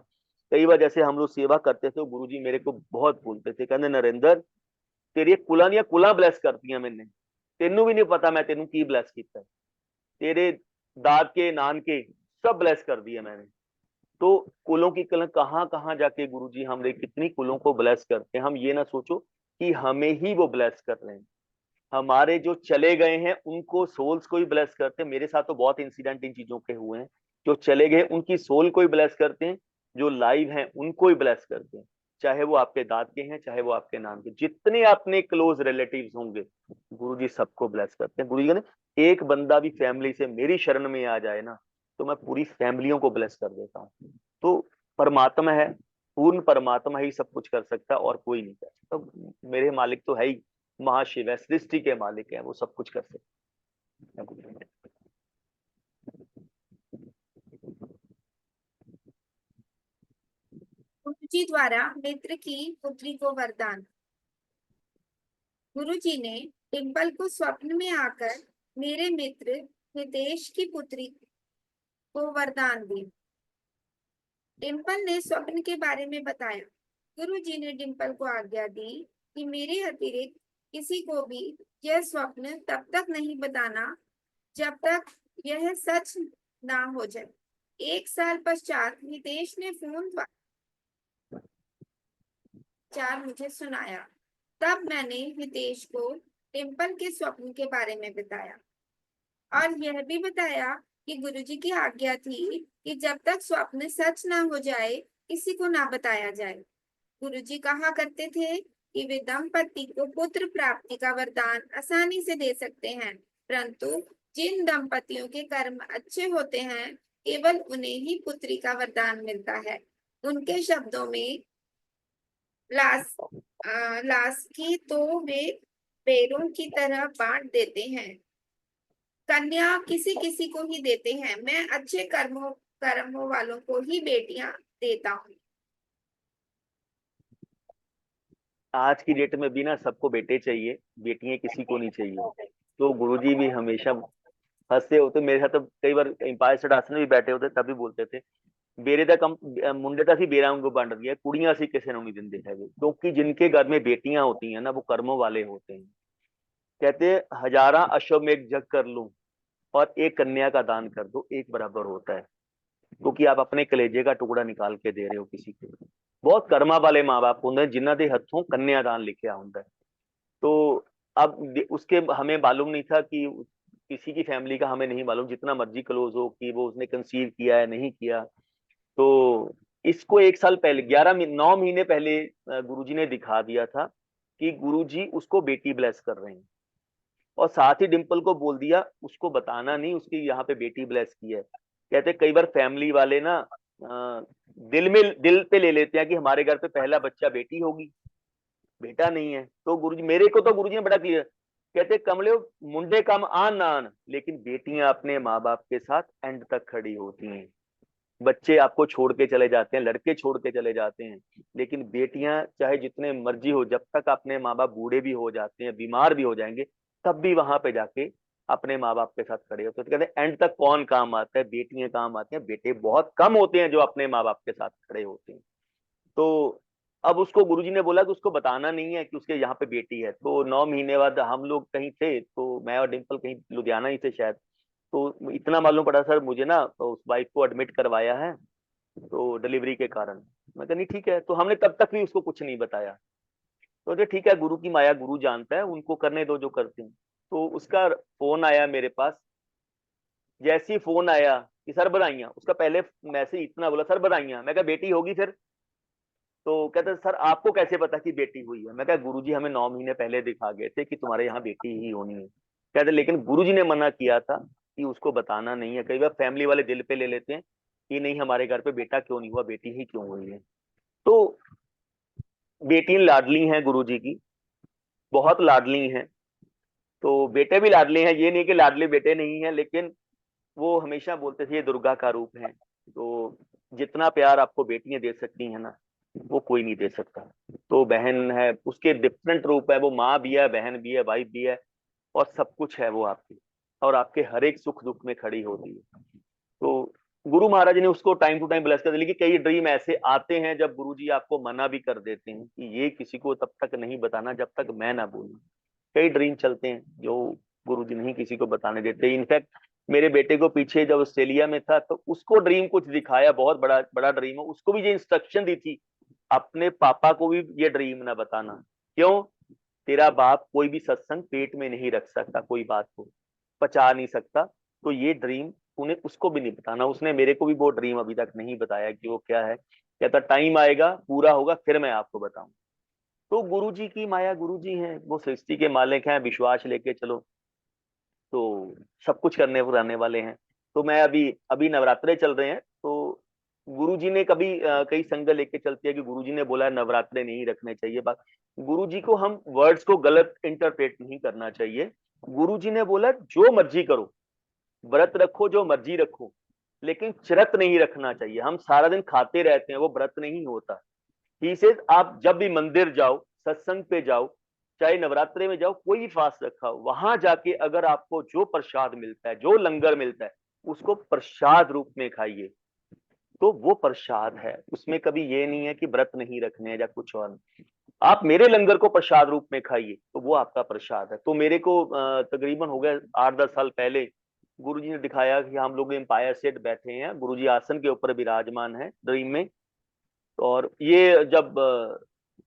कई बार जैसे हम लोग सेवा करते थे, गुरु जी मेरे को बहुत बोलते थे, कहते नरेंद्र तेरी कुलां दियां कुलां ब्लैस करती मैंने, तेनू भी नहीं पता मैं तेनू की ब्लैस किया, तेरे दादके नानके सब ब्लेस कर दिए मैंने। तो कुलों की कलंक कहाँ कहाँ जाके गुरुजी हमने कितनी कुलों को ब्लेस करते हैं। हम ये ना सोचो कि हमें ही वो ब्लेस कर रहे हैं, हमारे जो चले गए हैं उनको, सोल्स को ही ब्लेस करते हैं। मेरे साथ तो बहुत इंसिडेंट इन चीजों के हुए हैं। जो चले गए उनकी सोल को ही ब्लेस करते हैं, जो लाइव हैं उनको ही ब्लेस करते हैं। चाहे वो आपके दाद के हैं, चाहे वो आपके नाम के, जितने अपने क्लोज रिलेटिव्स होंगे गुरुजी सबको ब्लेस करते हैं। गुरुजी ने एक बंदा भी फैमिली से मेरी शरण में आ जाए ना, तो मैं पूरी फैमिलियों को ब्लेस कर देता हूँ। तो परमात्मा है, पूर्ण परमात्मा ही सब कुछ कर सकता है और कोई नहीं कर सकता। तो मेरे मालिक तो है ही, महाशिव है, सृष्टि के मालिक है, वो सब कुछ कर सकते हैं। गुरु जी द्वारा मित्र की पुत्री को वरदान। गुरु जी ने डिम्पल को स्वप्न में आकर मेरे मित्र हितेश की पुत्री को वरदान दी। डिम्पल ने स्वप्न के बारे में बताया। गुरु जी ने डिम्पल को आज्ञा दी कि मेरे अतिरिक्त किसी को भी यह स्वप्न तब तक नहीं बताना जब तक यह सच ना हो जाए। 1 साल पश्चात हितेश ने फोन द्वारा मुझे सुनाया। तब मैंने हितेश को डिम्पल के स्वप्न के बारे में बताया और यह भी बताया कि गुरुजी की आज्ञा थी कि जब तक स्वप्न सच ना हो जाए किसी को ना बताया जाए। गुरुजी कहा करते थे कि वे दंपति को पुत्र प्राप्ति का वरदान आसानी से दे सकते हैं, परंतु जिन दंपतियों के कर्म अच्छे होते हैं केवल उन्हें ही पुत्री का वरदान मिलता है। उनके शब्दों में लाश लाश की तो वे पेड़ों की तरह बांट देते हैं, कन्या किसी किसी को ही देते हैं। मैं अच्छे कर्मों वालों को ही बेटियां देता हूँ। आज की डेट में भी ना सबको बेटे चाहिए, बेटियां किसी को नहीं चाहिए। तो गुरुजी भी हमेशा हंसते होते मेरे साथ। तो कई बार एम्पायर स्टेट आसन में भी बैठे होते तभी बोलते थे, बेरे ਦਾ ਕੰਮ मुंडे ਤਾਂ ਅਸੀਂ बेरा वांगू बंट दिया, कुड़ियां ਅਸੀਂ ਕਿਸੇ ਨੂੰ नहीं ਦਿੰਦੇ ਹੈਗੇ। क्योंकि जिनके घर में बेटियां होती हैं ना वो कर्मों वाले होते हैं। कहते हजारा अश्वमेघ जग कर लूं और एक कन्या का दान कर दो, एक बराबर होता है। क्योंकि आप अपने कलेजे का टुकड़ा निकाल के दे रहे हो किसी को। बहुत कर्मा वाले माँ बाप होंगे जिन्हों के हथों कन्यादान लिखा होंगे। तो अब उसके हमें मालूम नहीं था कि किसी की फैमिली का हमें नहीं मालूम, जितना मर्जी क्लोज हो, कि वो उसने कंसीव किया है नहीं किया। तो इसको 1 साल पहले 9 महीने पहले गुरुजी ने दिखा दिया था कि गुरुजी उसको बेटी ब्लेस कर रहे हैं। और साथ ही डिम्पल को बोल दिया उसको बताना नहीं उसकी यहाँ पे बेटी ब्लेस की है। कहते कई बार फैमिली वाले ना दिल पे ले लेते हैं कि हमारे घर पे पहला बच्चा बेटी होगी, बेटा नहीं है। तो गुरुजी, मेरे को तो गुरुजी ने बड़ा क्लियर, कहते कमले मुंडे कम आन ना आन, लेकिन बेटियां अपने माँ बाप के साथ एंड तक खड़ी होती हैं। बच्चे आपको छोड़ के चले जाते हैं, लड़के छोड़ के चले जाते हैं, लेकिन बेटियां चाहे जितने मर्जी हो, जब तक अपने माँ बाप बूढ़े भी हो जाते हैं, बीमार भी हो जाएंगे, तब भी वहां पे जाके अपने माँ बाप के साथ खड़े होते हैं। तो कहते हैं एंड तक कौन काम आता है, बेटियां काम आती हैं, बेटे बहुत कम होते हैं जो अपने माँ बाप के साथ खड़े होते हैं। तो अब उसको गुरुजी ने बोला कि उसको बताना नहीं है कि उसके यहाँ पे बेटी है। तो 9 महीने बाद हम लोग कहीं थे, तो मैं और डिम्पल कहीं लुधियाना ही थे शायद, तो इतना मालूम पड़ा सर मुझे ना, तो उस वाइफ को एडमिट करवाया है तो डिलीवरी के कारण। मैं कहा नहीं ठीक है। तो हमने तब तक भी उसको कुछ नहीं बताया। तो बोले, ठीक है गुरु की माया गुरु जानता है, उनको करने दो जो करते हैं। तो उसका फोन आया मेरे पास। जैसे ही फोन आया कि सर बधाइयां, उसका पहले मैसेज इतना बोला, सर बधाइयां। मैं कहा बेटी होगी फिर? तो कहते सर आपको कैसे पता कि बेटी हुई है? मैं कहा गुरुजी हमें 9 महीने पहले दिखा गए थे कि तुम्हारे यहाँ बेटी ही होनी है। कहते लेकिन गुरुजी ने मना किया था कि उसको बताना नहीं है। कई बार फैमिली वाले दिल पे ले लेते हैं कि नहीं हमारे घर पे बेटा क्यों नहीं हुआ, बेटी ही क्यों हुई है। तो बेटी लाडली हैं गुरुजी की, बहुत लाडली हैं। तो बेटे भी लाडले हैं, ये नहीं कि लाडले बेटे नहीं है, लेकिन वो हमेशा बोलते थे ये दुर्गा का रूप है। तो जितना प्यार आपको बेटियां दे सकती हैं ना, वो कोई नहीं दे सकता। तो बहन है, उसके डिफरेंट रूप है, वो माँ भी है, बहन भी है, वाइफ भी है, और सब कुछ है वो आपकी, और आपके हर एक सुख दुख में खड़ी होती है। तो गुरु महाराज ने उसको टाइम टू टाइम ब्लेस कर दिया। लेकिन कई ड्रीम ऐसे आते हैं जब गुरु जी आपको मना भी कर देते हैं कि ये किसी को तब तक नहीं बताना जब तक मैं ना बोलूं। कई ड्रीम चलते हैं जो गुरु जी नहीं किसी को बताने देते। इनफैक्ट मेरे बेटे को पीछे जब ऑस्ट्रेलिया में था तो उसको ड्रीम कुछ दिखाया, बहुत बड़ा बड़ा ड्रीम है, उसको भी ये इंस्ट्रक्शन दी थी अपने पापा को भी ये ड्रीम ना बताना। क्यों? तेरा बाप कोई भी सत्संग पेट में नहीं रख सकता, कोई बात को पचा नहीं सकता, तो ये ड्रीम उन्हें उसको भी नहीं बताना। उसने मेरे को भी वो ड्रीम अभी तक नहीं बताया कि वो क्या है। कहता टाइम आएगा पूरा होगा फिर मैं आपको बताऊं। तो गुरु जी की माया, गुरु जी हैं, वो सृष्टि के मालिक हैं, विश्वास लेके चलो तो सब कुछ करने रहने वाले हैं। तो मैं अभी अभी नवरात्रे चल रहे हैं, तो गुरुजी ने कभी कई संग लेके चलती है कि गुरुजी ने बोला नवरात्रे नहीं रखने चाहिए। बात गुरुजी को हम वर्ड्स को गलत इंटरप्रेट नहीं करना चाहिए। गुरुजी ने बोला जो मर्जी करो, व्रत रखो जो मर्जी रखो, लेकिन चरत नहीं रखना चाहिए। हम सारा दिन खाते रहते हैं, वो व्रत नहीं होता। ही से आप जब भी मंदिर जाओ, सत्संग पे जाओ, चाहे नवरात्रे में जाओ, कोई भी फास्ट रखा हो, वहां जाके अगर आपको जो प्रसाद मिलता है, जो लंगर मिलता है, उसको प्रसाद रूप में खाइए। तो वो प्रसाद है, उसमें कभी ये नहीं है कि व्रत नहीं रखने हैं या कुछ और नहीं। आप मेरे लंगर को प्रसाद रूप में खाइए तो वो आपका प्रसाद है। तो मेरे को तकरीबन हो गया 8-10 साल पहले गुरुजी ने दिखाया कि हम लोग एम्पायर सेट बैठे हैं, गुरुजी आसन के ऊपर विराजमान है ड्रीम में। और ये जब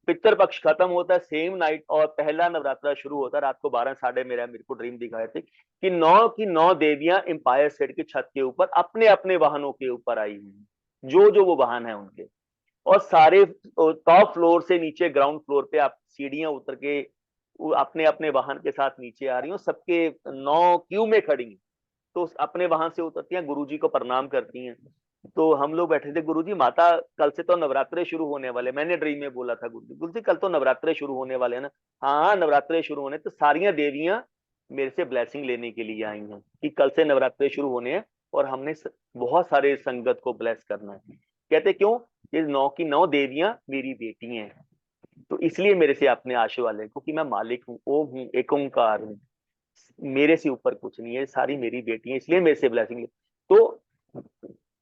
पितर पक्ष खत्म होता है सेम नाइट और पहला नवरात्रा शुरू होता है रात को 12 साढ़े मेरे को ड्रीम दिखाए थे कि 9 की 9 देवियां एम्पायर सेट की छत के ऊपर अपने अपने वाहनों के ऊपर आई हुई हैं, जो जो वो वाहन है उनके। और सारे टॉप फ्लोर से नीचे ग्राउंड फ्लोर पे आप सीढ़ियां उतर के अपने अपने वाहन के साथ नीचे आ रही हो, सबके 9 क्यू में खड़ी हैं। तो अपने वहां से उतरती हैं, गुरुजी को प्रणाम करती हैं। तो हम लोग बैठे थे, गुरुजी माता कल से तो नवरात्रे शुरू होने वाले। मैंने ड्रीम में बोला था गुरुजी कल तो नवरात्रे शुरू होने वाले हैं ना? हाँ हाँ नवरात्रे शुरू होने। तो सारियां देवियां मेरे से ब्लेसिंग लेने के लिए आई हैं कि कल से नवरात्रे शुरू होने हैं और हमने बहुत सारे संगत को ब्लेस करना है। कहते क्यों? ये 9 की 9 देवियां मेरी बेटी हैं, तो इसलिए मेरे से आपने आशीर्वाद ले, क्योंकि मैं मालिक हूँ, ओम हूँ, एक ओंकार हूँ, मेरे से ऊपर कुछ नहीं है, सारी मेरी बेटी है, इसलिए मेरे से ब्लेसिंग ले। तो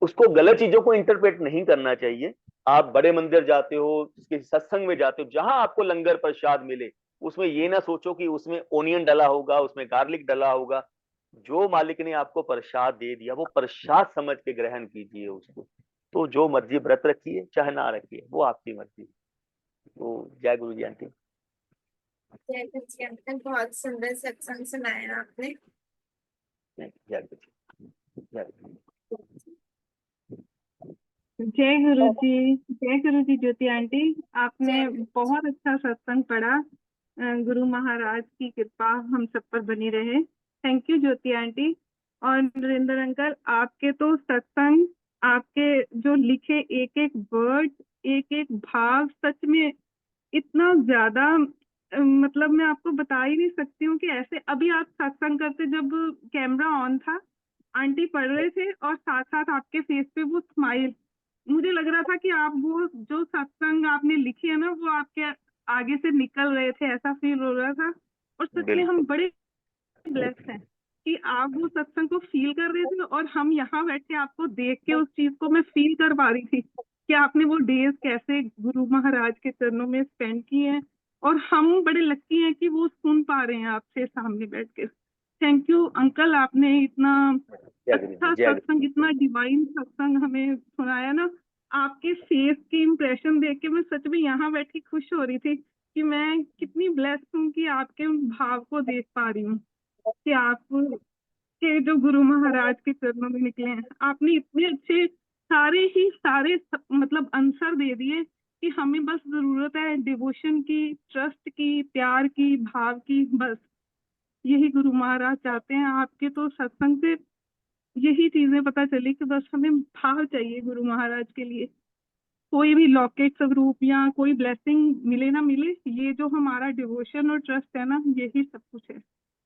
उसको गलत चीजों को इंटरप्रेट नहीं करना चाहिए। आप बड़े मंदिर जाते हो, किसी सत्संग में जाते हो, जहां आपको लंगर प्रसाद मिले, उसमें ये ना सोचो कि उसमें ओनियन डला होगा, उसमें गार्लिक डला होगा। जो मालिक ने आपको प्रसाद दे दिया वो प्रसाद समझ के ग्रहण कीजिए उसको। तो जो मर्जी व्रत रखिए चाहे ना रखिए, वो आपकी मर्जी। तो जय गुरु जी आंटी। जय गुरु जी अंकल, बहुत सुंदर सत्संग सुनाया आपने। जय गुरु जी, जय गुरु जी। जय गुरु जी। जय गुरु जी ज्योति आंटी, आपने जय गुरु जी। बहुत अच्छा सत्संग पढ़ा। गुरु महाराज की कृपा हम सब पर बनी रहे। Thank you Jyoti aunty. और नरेंद्र अंकल, आपके तो सत्संग, आपके जो लिखे एक एक वर्ड, एक एक भाव, सच में इतना ज्यादा मतलब मैं आपको बता ही नहीं सकती हूँ कि ऐसे अभी आप सत्संग करते जब कैमरा ऑन था, आंटी पढ़ रहे थे और साथ साथ आपके फेस पे वो स्माइल, मुझे लग रहा था कि आप वो जो सत्संग आपने लिखी है ना वो आपके आगे से निकल रहे थे, ऐसा फील हो रहा था। और सच में हम बिल्कुल। बड़े ब्लेस्ड हैं कि आप वो सत्संग को फील कर रहे थे और हम यहाँ बैठ के आपको देख के उस चीज को मैं फील कर पा रही थी कि आपने वो डेज कैसे गुरु महाराज के चरणों में स्पेंड किए हैं, और हम बड़े लकी हैं कि वो सुन पा रहे हैं आपसे सामने बैठ के। थैंक यू अंकल, आपने इतना जय गुरु अच्छा जी, जय सत्संग, इतना डिवाइन सत्संग हमें सुनाया ना। आपके फेस के इम्प्रेशन देख के मैं सच में यहाँ बैठ के खुश हो रही थी कि मैं कितनी ब्लेस्ड हूँ कि आपके उन भाव को देख पा रही हूँ कि आप के जो गुरु महाराज के चरणों में निकले हैं। आपने इतने अच्छे मतलब आंसर दे दिए कि हमें बस जरूरत है डिवोशन की, ट्रस्ट की, प्यार की, भाव की, बस यही गुरु महाराज चाहते हैं। आपके तो सत्संग से यही चीजें पता चली कि बस हमें भाव चाहिए गुरु महाराज के लिए। कोई भी लौकिक स्वरूप या कोई ब्लेसिंग मिले ना मिले, ये जो हमारा डिवोशन और ट्रस्ट है ना, यही सब कुछ है।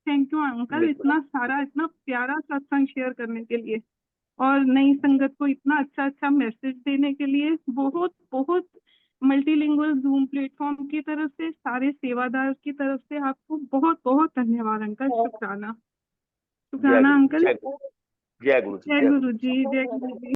थैंक यू अंकल, बिल्कुल। इतना सारा, इतना प्यारा सत्संग शेयर करने के लिए और नई संगत को इतना अच्छा अच्छा मैसेज देने के लिए। बहुत बहुत मल्टीलिंगुअल जूम प्लेटफॉर्म की तरफ से, सारे सेवादार की तरफ से आपको बहुत बहुत धन्यवाद अंकल। शुक्राना, जय शुक्राना गुरु जी, अंकल। जय गुरु जी, जय जय गुरु गुरु जी, जय गुरु जी।